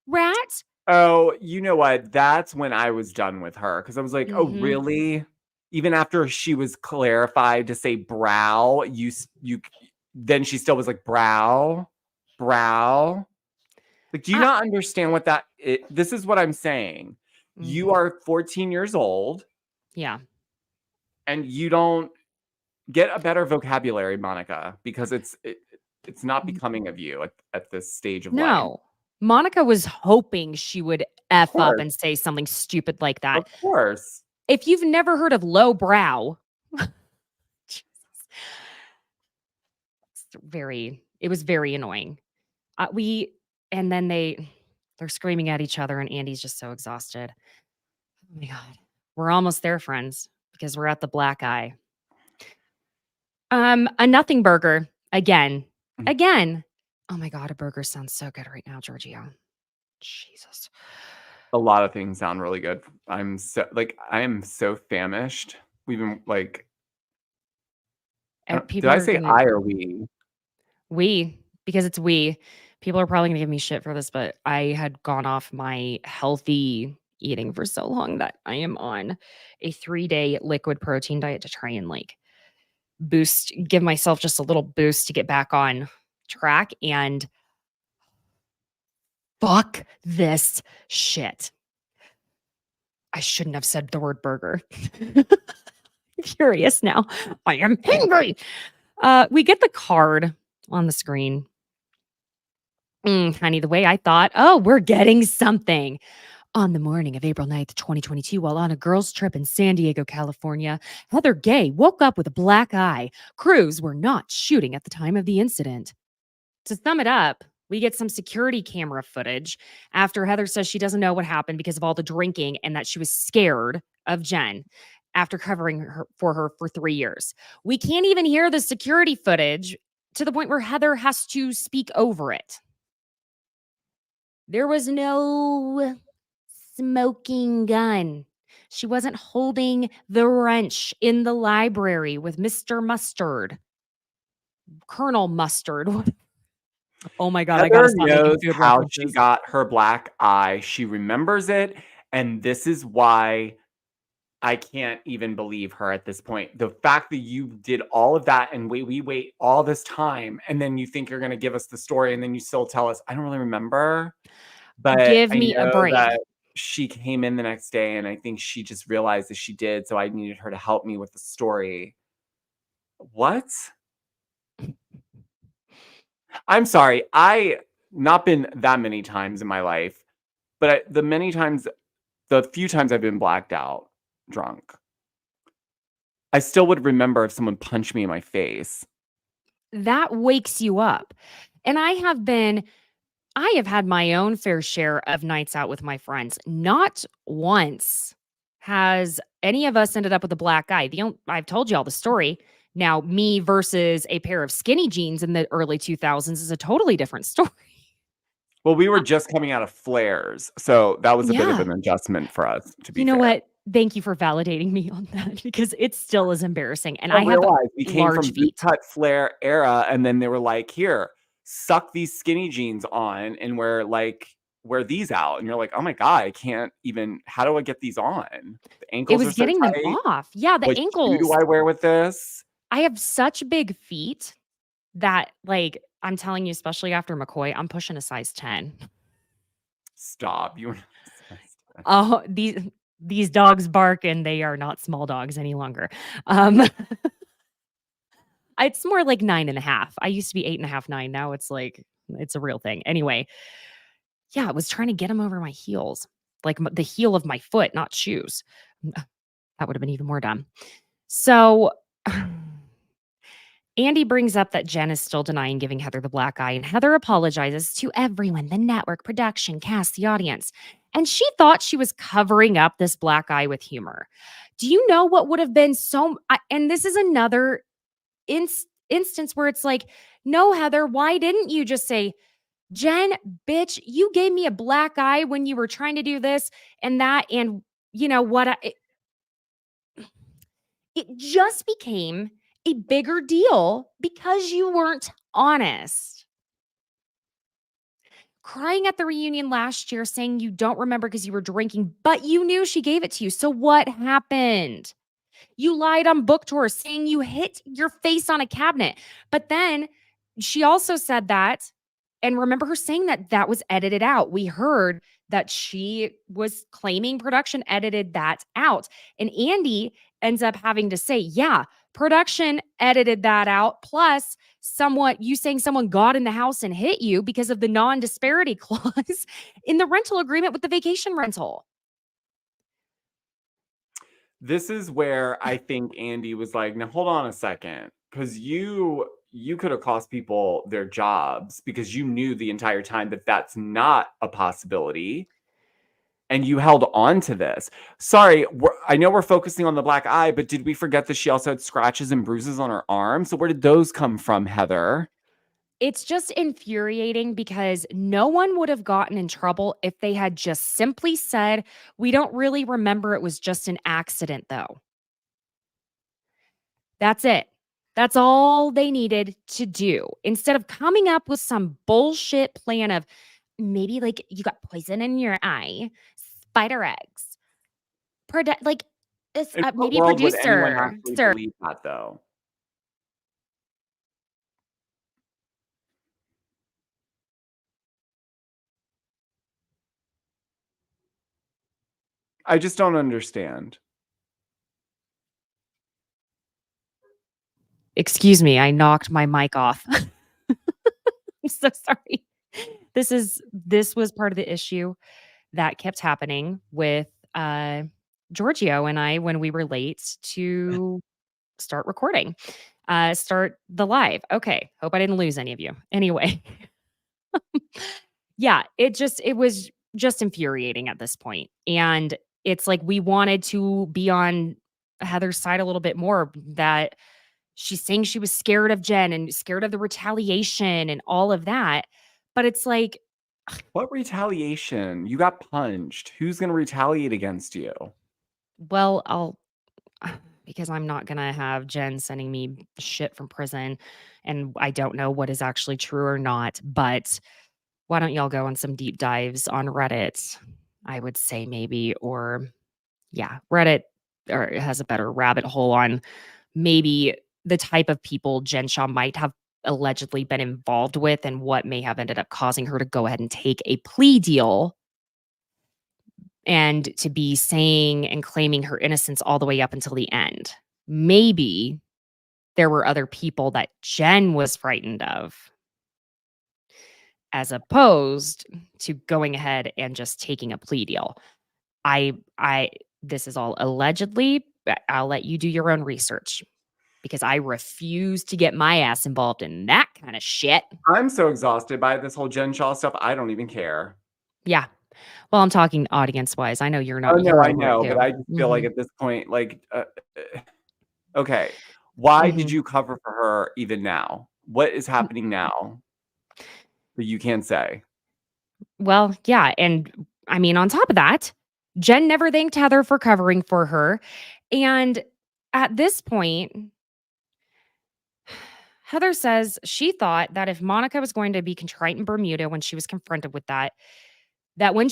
rat? Oh, you know what? That's when I was done with her because I was like, oh, really? even after she was clarified to say brow, then she still was like brow. Like, do you I- not understand what this is what I'm saying. You Mhm. are 14 years old Yeah. and you don't get a better vocabulary, Monica, because it's not becoming of you at this stage of life. No. Monica was hoping she would Of F up course. and say something stupid like that. Of course. If you've never heard of low brow, Jesus, it was very annoying. And then they're screaming at each other, and Andy's just so exhausted. Oh my God. We're almost there, friends, because we're at the black eye. A nothing burger again. Mm. Again. Oh my God, a burger sounds so good right now, Georgio. Jesus. A lot of things sound really good. I am so famished. We've been like, did People I are say gonna I or we? because it's we. People are probably gonna give me shit for this, but I had gone off my healthy eating for so long that I am on a 3-day liquid protein diet to try and like give myself just a little boost to get back on track. And fuck this shit. I shouldn't have said the word burger. Furious now. I am angry. We get the card on the screen. Honey, the way I thought, oh, we're getting something. On the morning of April 9th, 2022, while on a girls' trip in San Diego, California, Heather Gay woke up with a black eye. Crews were not shooting at the time of the incident. To sum it up, we get some security camera footage after Heather says she doesn't know what happened because of all the drinking and that she was scared of Jen after covering her for 3 years. We can't even hear the security footage to the point where Heather has to speak over it. There was no smoking gun. She wasn't holding the wrench in the library with Mr. Mustard, Colonel Mustard. Oh my God, I gotta Heather stop making knows food how she references. got her black eye. She remembers it, and this is why I can't even believe her at this point. The fact that you did all of that and we wait all this time, and then you think you're going to give us the story, and then you still tell us, I don't really remember. But Give I me a know break. that she came in the next day, and I think she just realized that she did. So I needed her to help me with the story. What? I'm sorry. I not been that many times in my life, but the few times I've been blacked out drunk, I still would remember if someone punched me in my face. That wakes you up. And I have had my own fair share of nights out with my friends. Not once has any of us ended up with a black eye. I've told you all the story. Now, me versus a pair of skinny jeans in the early 2000s is a totally different story. Well, we were just coming out of flares, so that was a bit of Yeah. an adjustment for us, to be You know fair. what? Thank you for validating me on that because it still is embarrassing. And I I don't have realize we came large from boot feet. cut flare era, and then they were like, "Here, suck these skinny jeans on and wear these out." And you're like, "Oh my God, I can't even. How do I get these on? The It ankles are was so getting them tight. off. Yeah, the What shoe do ankles. I wear with this?" I have such big feet that, like, I'm telling you, especially after McCoy, I'm pushing a size 10. Stop. You were Oh, these dogs bark and they are not small dogs any longer. Um, it's more like 9.5. I used to be 8.5, 9. Now it's like it's a real thing. Anyway, yeah, I was trying to get them over my heels, like the heel of my foot, not shoes. That would have been even more dumb. So Andy brings up that Jen is still denying giving Heather the black eye, and Heather apologizes to everyone, the network, production, cast, the audience. And she thought she was covering up this black eye with humor. Do you know what would have been and this is another instance where it's like, no, Heather, why didn't you just say, Jen, bitch, you gave me a black eye when you were trying to do this and that. And you know what? It just became a bigger deal because you weren't honest. Crying at the reunion last year saying you don't remember because you were drinking, but you knew she gave it to you. So what happened? You lied on book tour saying you hit your face on a cabinet. But then she also said that, and remember her saying that that was edited out. We heard that she was claiming production edited that out. And Andy ends up having to say, yeah, production edited that out. Plus, you saying someone got in the house and hit you because of the non-disparity clause in the rental agreement with the vacation rental. This is where I think Andy was like, now hold on a second, because you could have cost people their jobs because you knew the entire time that that's not a possibility. And you held on to this. Sorry, I know we're focusing on the black eye, but did we forget that she also had scratches and bruises on her arm? So where did those come from, Heather? It's just infuriating because no one would have gotten in trouble if they had just simply said, we don't really remember, it was just an accident, though. That's it. That's all they needed to do. Instead of coming up with some bullshit plan of maybe like you got poison in your eye, spider eggs, like it's In what maybe a world would anyone producer, actually sir. believe that, though? I just don't understand. Excuse me, I knocked my mic off. I'm so sorry. This was part of the issue that kept happening with Georgio and I when we were late to start recording, start the live. Okay, hope I didn't lose any of you. Anyway, yeah, it was just infuriating at this point, and it's like we wanted to be on Heather's side a little bit more. That she's saying she was scared of Jen and scared of the retaliation and all of that, but it's like, What retaliation? You got punched. Who's going to retaliate against you? well, because I'm not gonna have Jen sending me shit from prison, and I don't know what is actually true or not, but why don't y'all go on some deep dives on Reddit? I would say maybe, or yeah, Reddit or it has a better rabbit hole on maybe the type of people Jen Shaw might have allegedly been involved with and what may have ended up causing her to go ahead and take a plea deal and to be saying and claiming her innocence all the way up until the end. Maybe there were other people that Jen was frightened of, as opposed to going ahead and just taking a plea deal. I this is all allegedly. I'll let you do your own research because I refuse to get my ass involved in that kind of shit. I'm so exhausted by this whole Jen Shaw stuff. I don't even care. Yeah. Well, I'm talking audience wise. I know you're not. Oh, no, You're I over it know, too. but I just feel like at this point, like, okay, why did you cover for her even now? What is happening now that you can't say? Well, yeah. And I mean, on top of that, Jen never thanked Heather for covering for her. And at this point, Heather says she thought that if Monica was going to be contrite in Bermuda when she was confronted with that, that when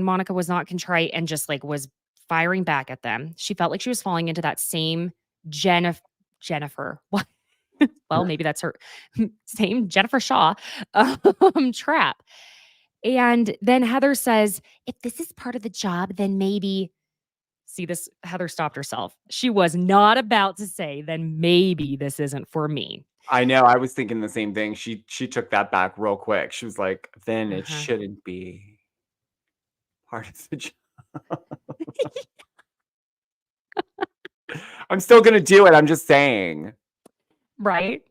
Monica was not contrite and just like was firing back at them, she felt like she was falling into that same Jennifer. What? Well, maybe that's her same Jennifer Shaw trap. And then Heather says, if this is part of the job, then maybe. See this, Heather stopped herself. She was not about to say, then maybe this isn't for me. I know. I was thinking the same thing. She took that back real quick. She was like, then it Uh-huh. shouldn't be part of the job. I'm still going to do it. I'm just saying. Right.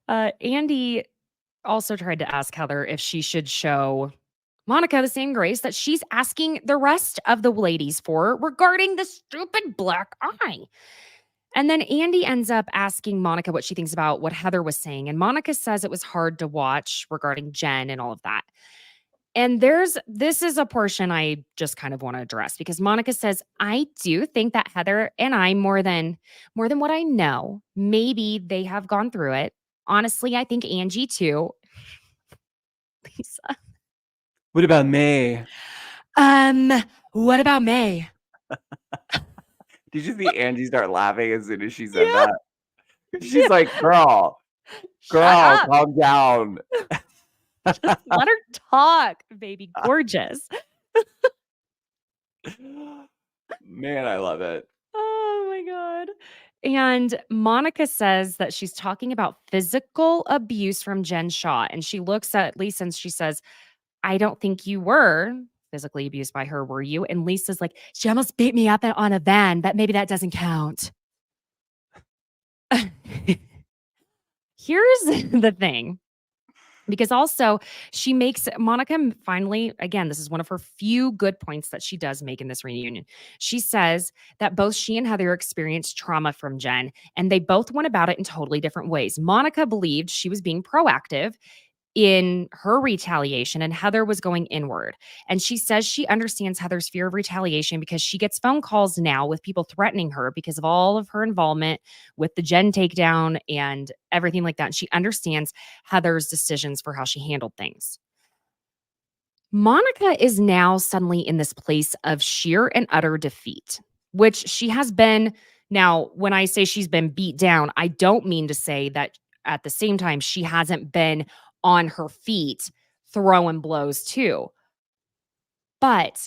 Andy also tried to ask Heather if she should show Monica the same grace that she's asking the rest of the ladies for regarding the stupid black eye. And then Andy ends up asking Monica what she thinks about what Heather was saying. And Monica says it was hard to watch regarding Jen and all of that. And this is a portion I just kind of want to address because Monica says, I do think that Heather and I, more than what I know, maybe they have gone through it. Honestly, I think Angie too. Lisa. What about me? What about May? Did you see Angie start laughing as soon as she said Yeah. that? She's like, girl, Shut up. calm down. Just let her talk, baby gorgeous. Man, I love it. Oh my God. And Monica says that she's talking about physical abuse from Jen Shaw. And she looks at Lisa and she says, I don't think you were physically abused by her, were you? And Lisa's like, she almost beat me up on a van, but maybe that doesn't count. Here's the thing. Because also, she makes Monica finally, again, this is one of her few good points that she does make in this reunion. She says that both she and Heather experienced trauma from Jen, and they both went about it in totally different ways. Monica believed she was being proactive in her retaliation, and Heather was going inward. And she says she understands Heather's fear of retaliation because she gets phone calls now with people threatening her because of all of her involvement with the Jen takedown and everything like that. And she understands Heather's decisions for how she handled things. Monica is now suddenly in this place of sheer and utter defeat, which she has been. Now, when I say she's been beat down, I don't mean to say that at the same time she hasn't been on her feet throwing blows too. But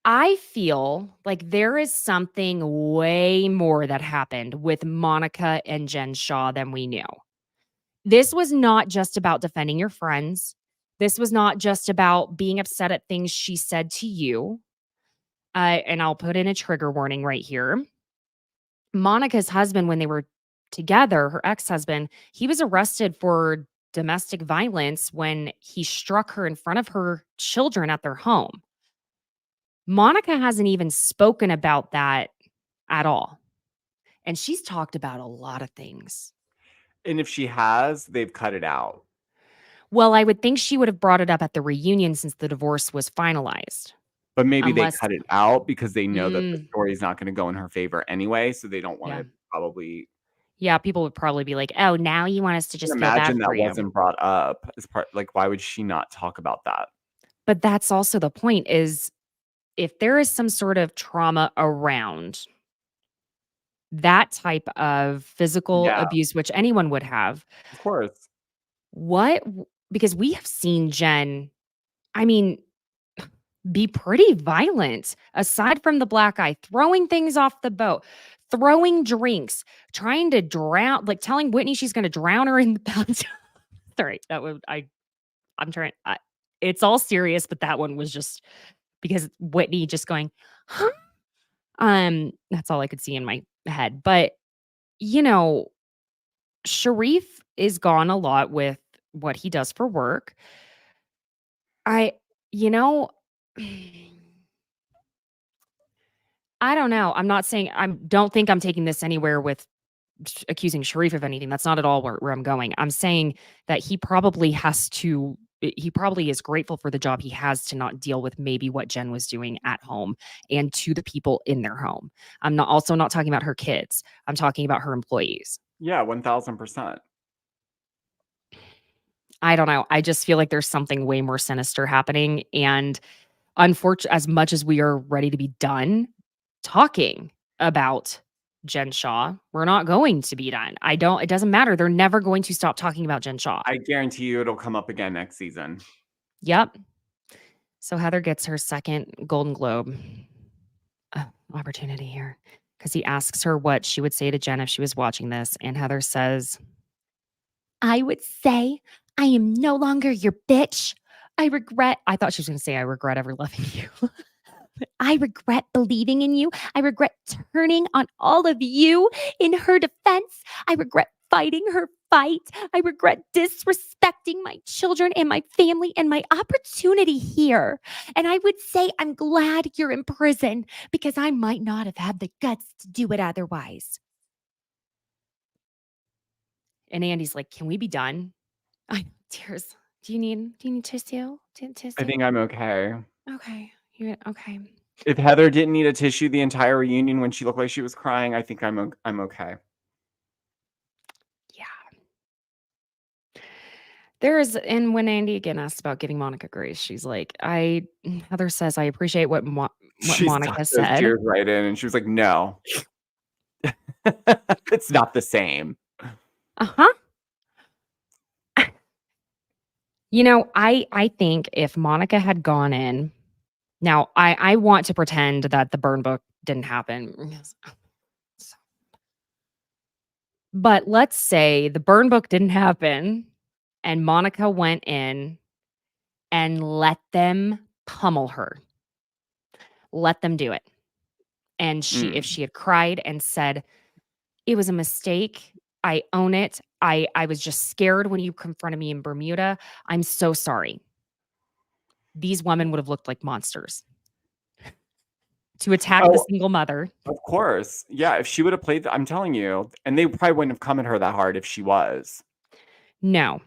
I feel like there is something way more that happened with Monica and Jen Shaw than we knew. This was not just about defending your friends. This was not just about being upset at things she said to you. And I'll put in a trigger warning right here. Monica's husband, when they were together, her ex-husband, he was arrested for domestic violence when he struck her in front of her children at their home. Monica hasn't even spoken about that at all. And she's talked about a lot of things. And if she has, they've cut it out. Well, I would think she would have brought it up at the reunion since the divorce was finalized. But maybe Unless- they cut it out because they know that the Mm. story is not going to go in her favor anyway. So they don't want Yeah. to probably Yeah, people would probably be like, "Oh, now you want us to just feel bad imagine for that you." wasn't brought up as part. Like, why would she not talk about that? But that's also the point is if there is some sort of trauma around that type of physical Yeah, abuse, which anyone would have, of course. because we have seen Jen, I mean, be pretty violent aside from the black eye, throwing things off the boat, throwing drinks, trying to drown, like telling Whitney she's going to drown her in the bathtub. Sorry, that would, I'm trying, it's all serious, but that one was just because Whitney just going, huh? That's all I could see in my head. But, you know, Sharif is gone a lot with what he does for work. I, you know, I don't know. I'm not saying don't think I'm taking this anywhere with accusing Sharif of anything. That's not at all where I'm going. I'm saying that he probably is grateful for the job he has to not deal with maybe what Jen was doing at home and to the people in their home. I'm not talking about her kids. I'm talking about her employees. Yeah, 1000%. I don't know. I just feel like there's something way more sinister happening. And unfortunately, as much as we are ready to be done talking about Jen Shaw, we're not going to be done. It doesn't matter. They're never going to stop talking about Jen Shaw. I guarantee you it'll come up again next season. Yep. So Heather gets her second Golden Globe opportunity here because he asks her what she would say to Jen if she was watching this. And Heather says, I would say, I am no longer your bitch. I thought she was going to say, I regret ever loving you. I regret believing in you. I regret turning on all of you in her defense. I regret fighting her fight. I regret disrespecting my children and my family and my opportunity here. And I would say, I'm glad you're in prison because I might not have had the guts to do it otherwise. And Andy's like, can we be done? Tears. Do you need tissue? Tissue? I think I'm okay. Okay. Okay. If Heather didn't need a tissue the entire reunion when she looked like she was crying, I think I'm okay. Yeah. And when Andy again asked about giving Monica grace, she's like, Heather says, I appreciate what She Monica sucked those said. tears right in, and she was like, "No." It's not the same. Uh-huh. I think if Monica had gone in now, I want to pretend that the burn book didn't happen. But let's say the burn book didn't happen and Monica went in and let them pummel her. Let them do it. And if she had cried and said, "It was a mistake. I own it. I was just scared when you confronted me in Bermuda. I'm so sorry." These women would have looked like monsters. To attack the Oh, single mother. of course. Yeah, if she would have played I'm telling you, and they probably wouldn't have come at her that hard if she was. No.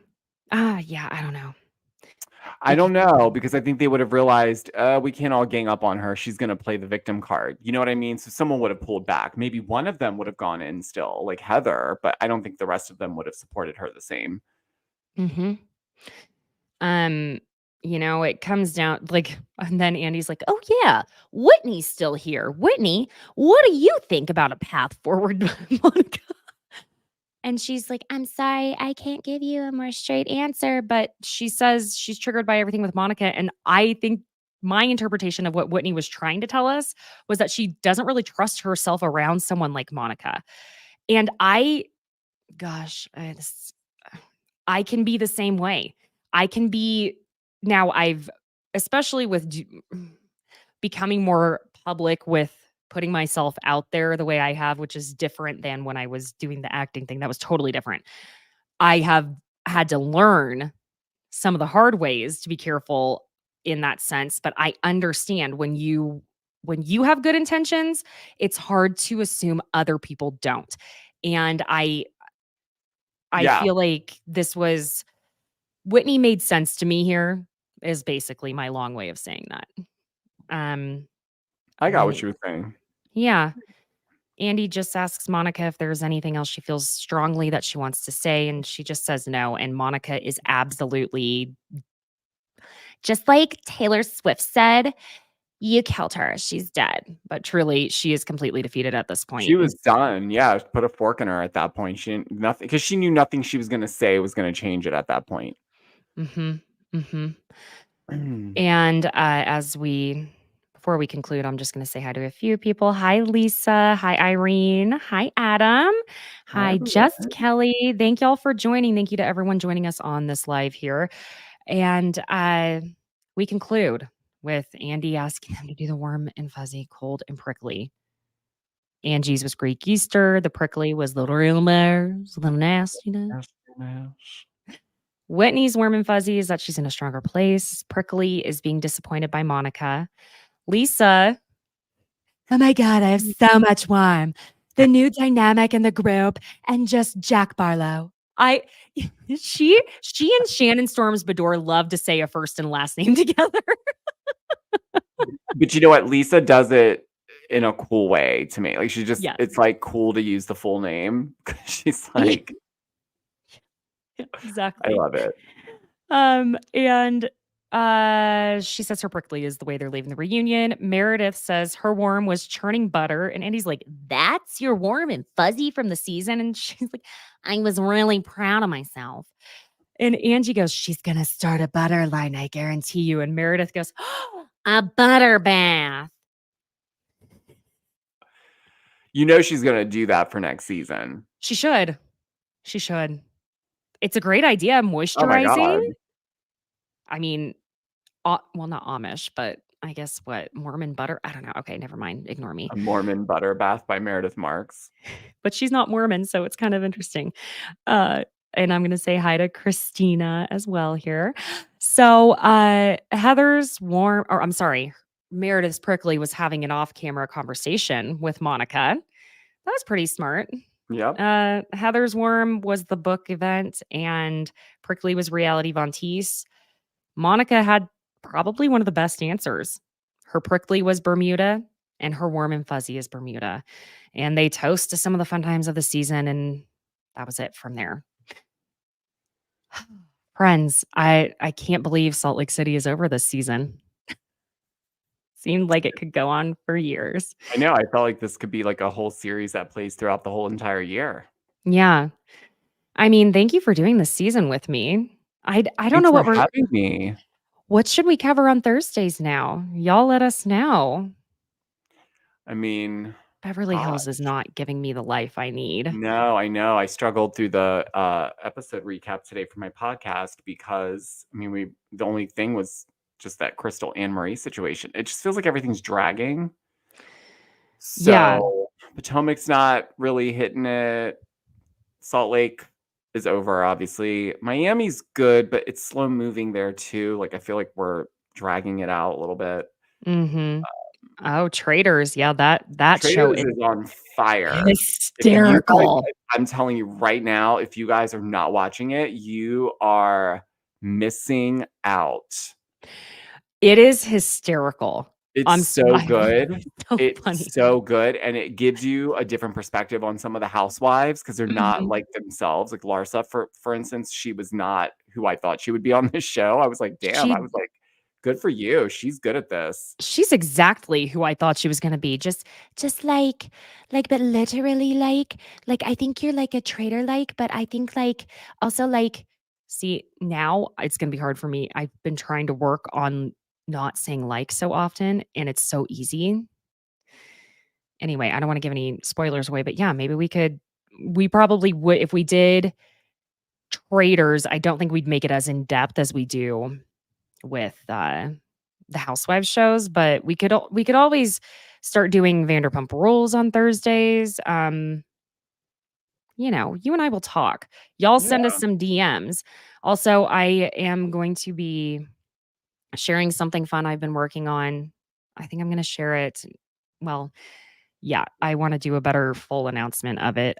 Yeah, I don't know. I don't know, because I think they would have realized, we can't all gang up on her. She's gonna play the victim card. You know what I mean? So someone would have pulled back. Maybe one of them would have gone in still, like Heather, but I don't think the rest of them would have supported her the same. Mhm. It comes down and then Andy's like, "Oh yeah, Whitney's still here. Whitney, what do you think about a path forward, Monica?" And she's like, "I'm sorry, I can't give you a more straight answer," but she says she's triggered by everything with Monica, and I think my interpretation of what Whitney was trying to tell us was that she doesn't really trust herself around someone like Monica. And gosh, I can be the same way. I can be now I've especially with becoming more public with putting myself out there the way I have, which is different than when I was doing the acting thing. That was totally different. I have had to learn some of the hard ways to be careful in that sense, but I understand when you have good intentions, it's hard to assume other people don't. And I Yeah, feel like this was Whitney made sense to me here is basically my long way of saying that. Um, I got what and you were saying. yeah, Andy just asks Monica if there's anything else she feels strongly that she wants to say, and she just says no. And Monica is absolutely just like Taylor Swift said, "You killed her. She's dead." But truly, she is completely defeated at this She point. was done. Yeah, put a fork in her at that point. She didn't nothing because she knew nothing she was gonna say was gonna change it at that point. Mm-hmm. Mm-hmm. And before we conclude, I'm just going to say hi to a few people. Hi, Lisa. Hi, Irene. Hi, Adam. Hi, Hi, everyone. Just Kelly. Thank y'all for joining. Thank you to everyone joining us on this live here. And we conclude with Andy asking them to do the warm and fuzzy, cold and prickly. Angie's was Greek Easter. The prickly was the real bears, the nastiness. Whitney's warm and fuzzy is that she's in a stronger place. Prickly is being disappointed by Monica. Lisa, "Oh my God, I have so much warm. The new dynamic in the group and just Jack Barlow." I she and Shannon Storms Bedore love to say a first and last name together. But you know what? Lisa does it in a cool way to me. Like, Yes. it's like cool to use the full name. She's like, I Exactly. love it. And she says her prickly is the way they're leaving the reunion. Meredith says her warm was churning butter, and Andy's like, "That's your warm and fuzzy from the season?" And she's like, "I was really proud of myself." And Angie goes, "She's gonna start a butter line, I guarantee you." And Meredith goes, "A butter bath." You know she's gonna do that for next season. She should. She should. It's a great idea, Oh my moisturizing. god. I mean, well, not Amish, but I guess what, Mormon butter? I don't know. Okay, never mind. Ignore me. A Mormon butter bath by Meredith Marks. But she's not Mormon, so it's kind of interesting. Uh, and I'm gonna say hi to Christina as well here. So Heather's warm, or I'm sorry, Meredith's prickly was having an off-camera conversation with Monica. That was pretty smart. Yep. Heather's worm was the book event, and prickly was Reality Von Tease. Monica had probably one of the best answers. Her prickly was Bermuda, and her warm and fuzzy is Bermuda. And they toast to some of the fun times of the season, and that was it from there. Friends, I can't believe Salt Lake City is over this season. seemed like it could go on for years. I know. I felt like this could be like a whole series that plays throughout the whole entire year. Yeah. I mean, thank you for doing this season with me. I don't Thanks know for what having me. what should we cover on Thursdays now? Y'all let us know. I mean, Beverly Hills is not giving me the life I need. no, I know. I struggled through the episode recap today for my podcast because I mean, the only thing was just that Crystal and Marie situation. It just feels like everything's dragging. Yeah. So Potomac's not really hitting it. Salt Lake is over, obviously. Miami's good, but it's slow moving there too. Like I feel like we're dragging it out a little bit. Mhm. Oh, Traitors. Yeah, that show Traders is is on fire. If you guys, hysterical. I'm telling you right now, if you guys are not watching it, you are missing out. It is hysterical. It's so good. So It's funny. so good, and it gives you a different perspective on some of the housewives because they're not Mhm. like themselves. Like Larsa, for instance, she was not who I thought she would be on this show. I was like, damn. I was like, good for you. She's good at this. She's exactly who I thought she was gonna be. Just like, but literally like, I think you're like a traitor, but I think like, also like, See, now it's gonna be hard for me. I've been trying to work on not saying like so often, and it's so easy. Anyway, I don't wanna give any spoilers away, but yeah, maybe we probably would if we did Traitors, I don't think we'd make it as in depth as we do with, the Housewives shows, but we could always start doing Vanderpump Rules on Thursdays. You know, you and I will talk. Y'all send us some DMs. Also, I am going to be sharing something fun I've been working on. I think I'm going to share it. Well, yeah, I want to do a better full announcement of it.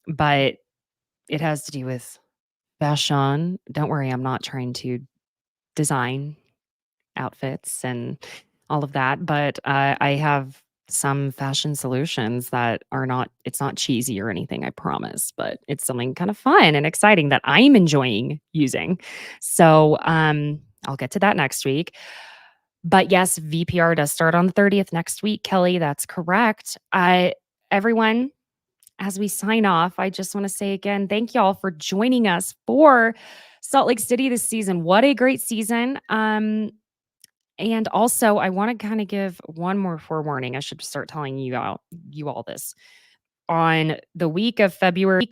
But it has to do with fashion. Don't worry, I'm not trying to design outfits and all of that, but I have some fashion solutions that are not it's not cheesy or anything, I promise, but it's something kind of fun and exciting that I'm enjoying using. So, I'll get to that next week. But yes, VPR does start on the 30th next week, Kelly. That's correct. Everyone, as we sign off, I just want to say again, thank y'all for joining us for Salt Lake City this season. What a great season. And also, I want to kind of give one more forewarning. I should start telling you all this. On the week of February.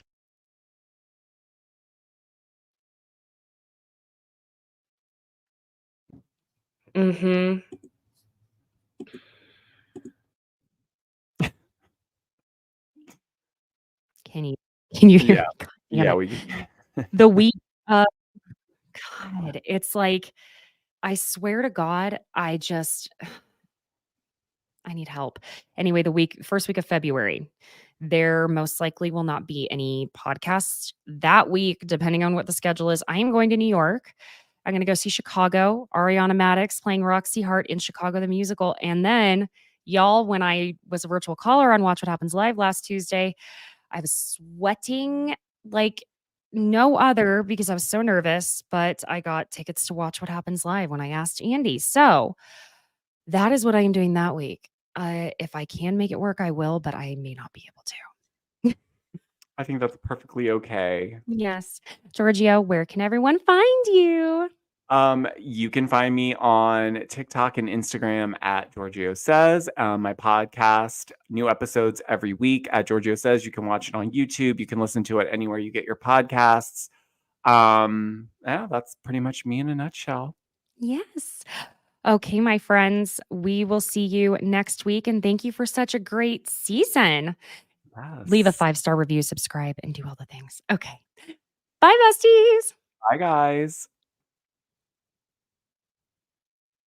Mm-hmm. Can you hear Yeah. me? God damn Yeah, it. we The week of God, it's like I swear to God, I need help. Anyway, first week of February, there most likely will not be any podcasts that week, depending on what the schedule is. I am going to New York. I'm going to go see Chicago, Ariana Madix playing Roxy Hart in Chicago, the musical. And then, y'all, when I was a virtual caller on Watch What Happens Live last Tuesday, I was sweating like no other because I was so nervous, but I got tickets to Watch What Happens Live when I asked Andy. So that is what I am doing that week. If I can make it work, I will, but I may not be able to. I think that's perfectly okay. Yes. Georgio, where can everyone find you? You can find me on TikTok and Instagram at Georgio Says. My podcast, new episodes every week at Georgio Says. You can watch it on YouTube. You can listen to it anywhere you get your podcasts. Yeah, that's pretty much me in a nutshell. Yes. Okay, my friends, we will see you next week. And thank you for such a great season. Yes. Leave a 5-star review, subscribe, and do all the things. Okay. Bye, besties. Bye, guys.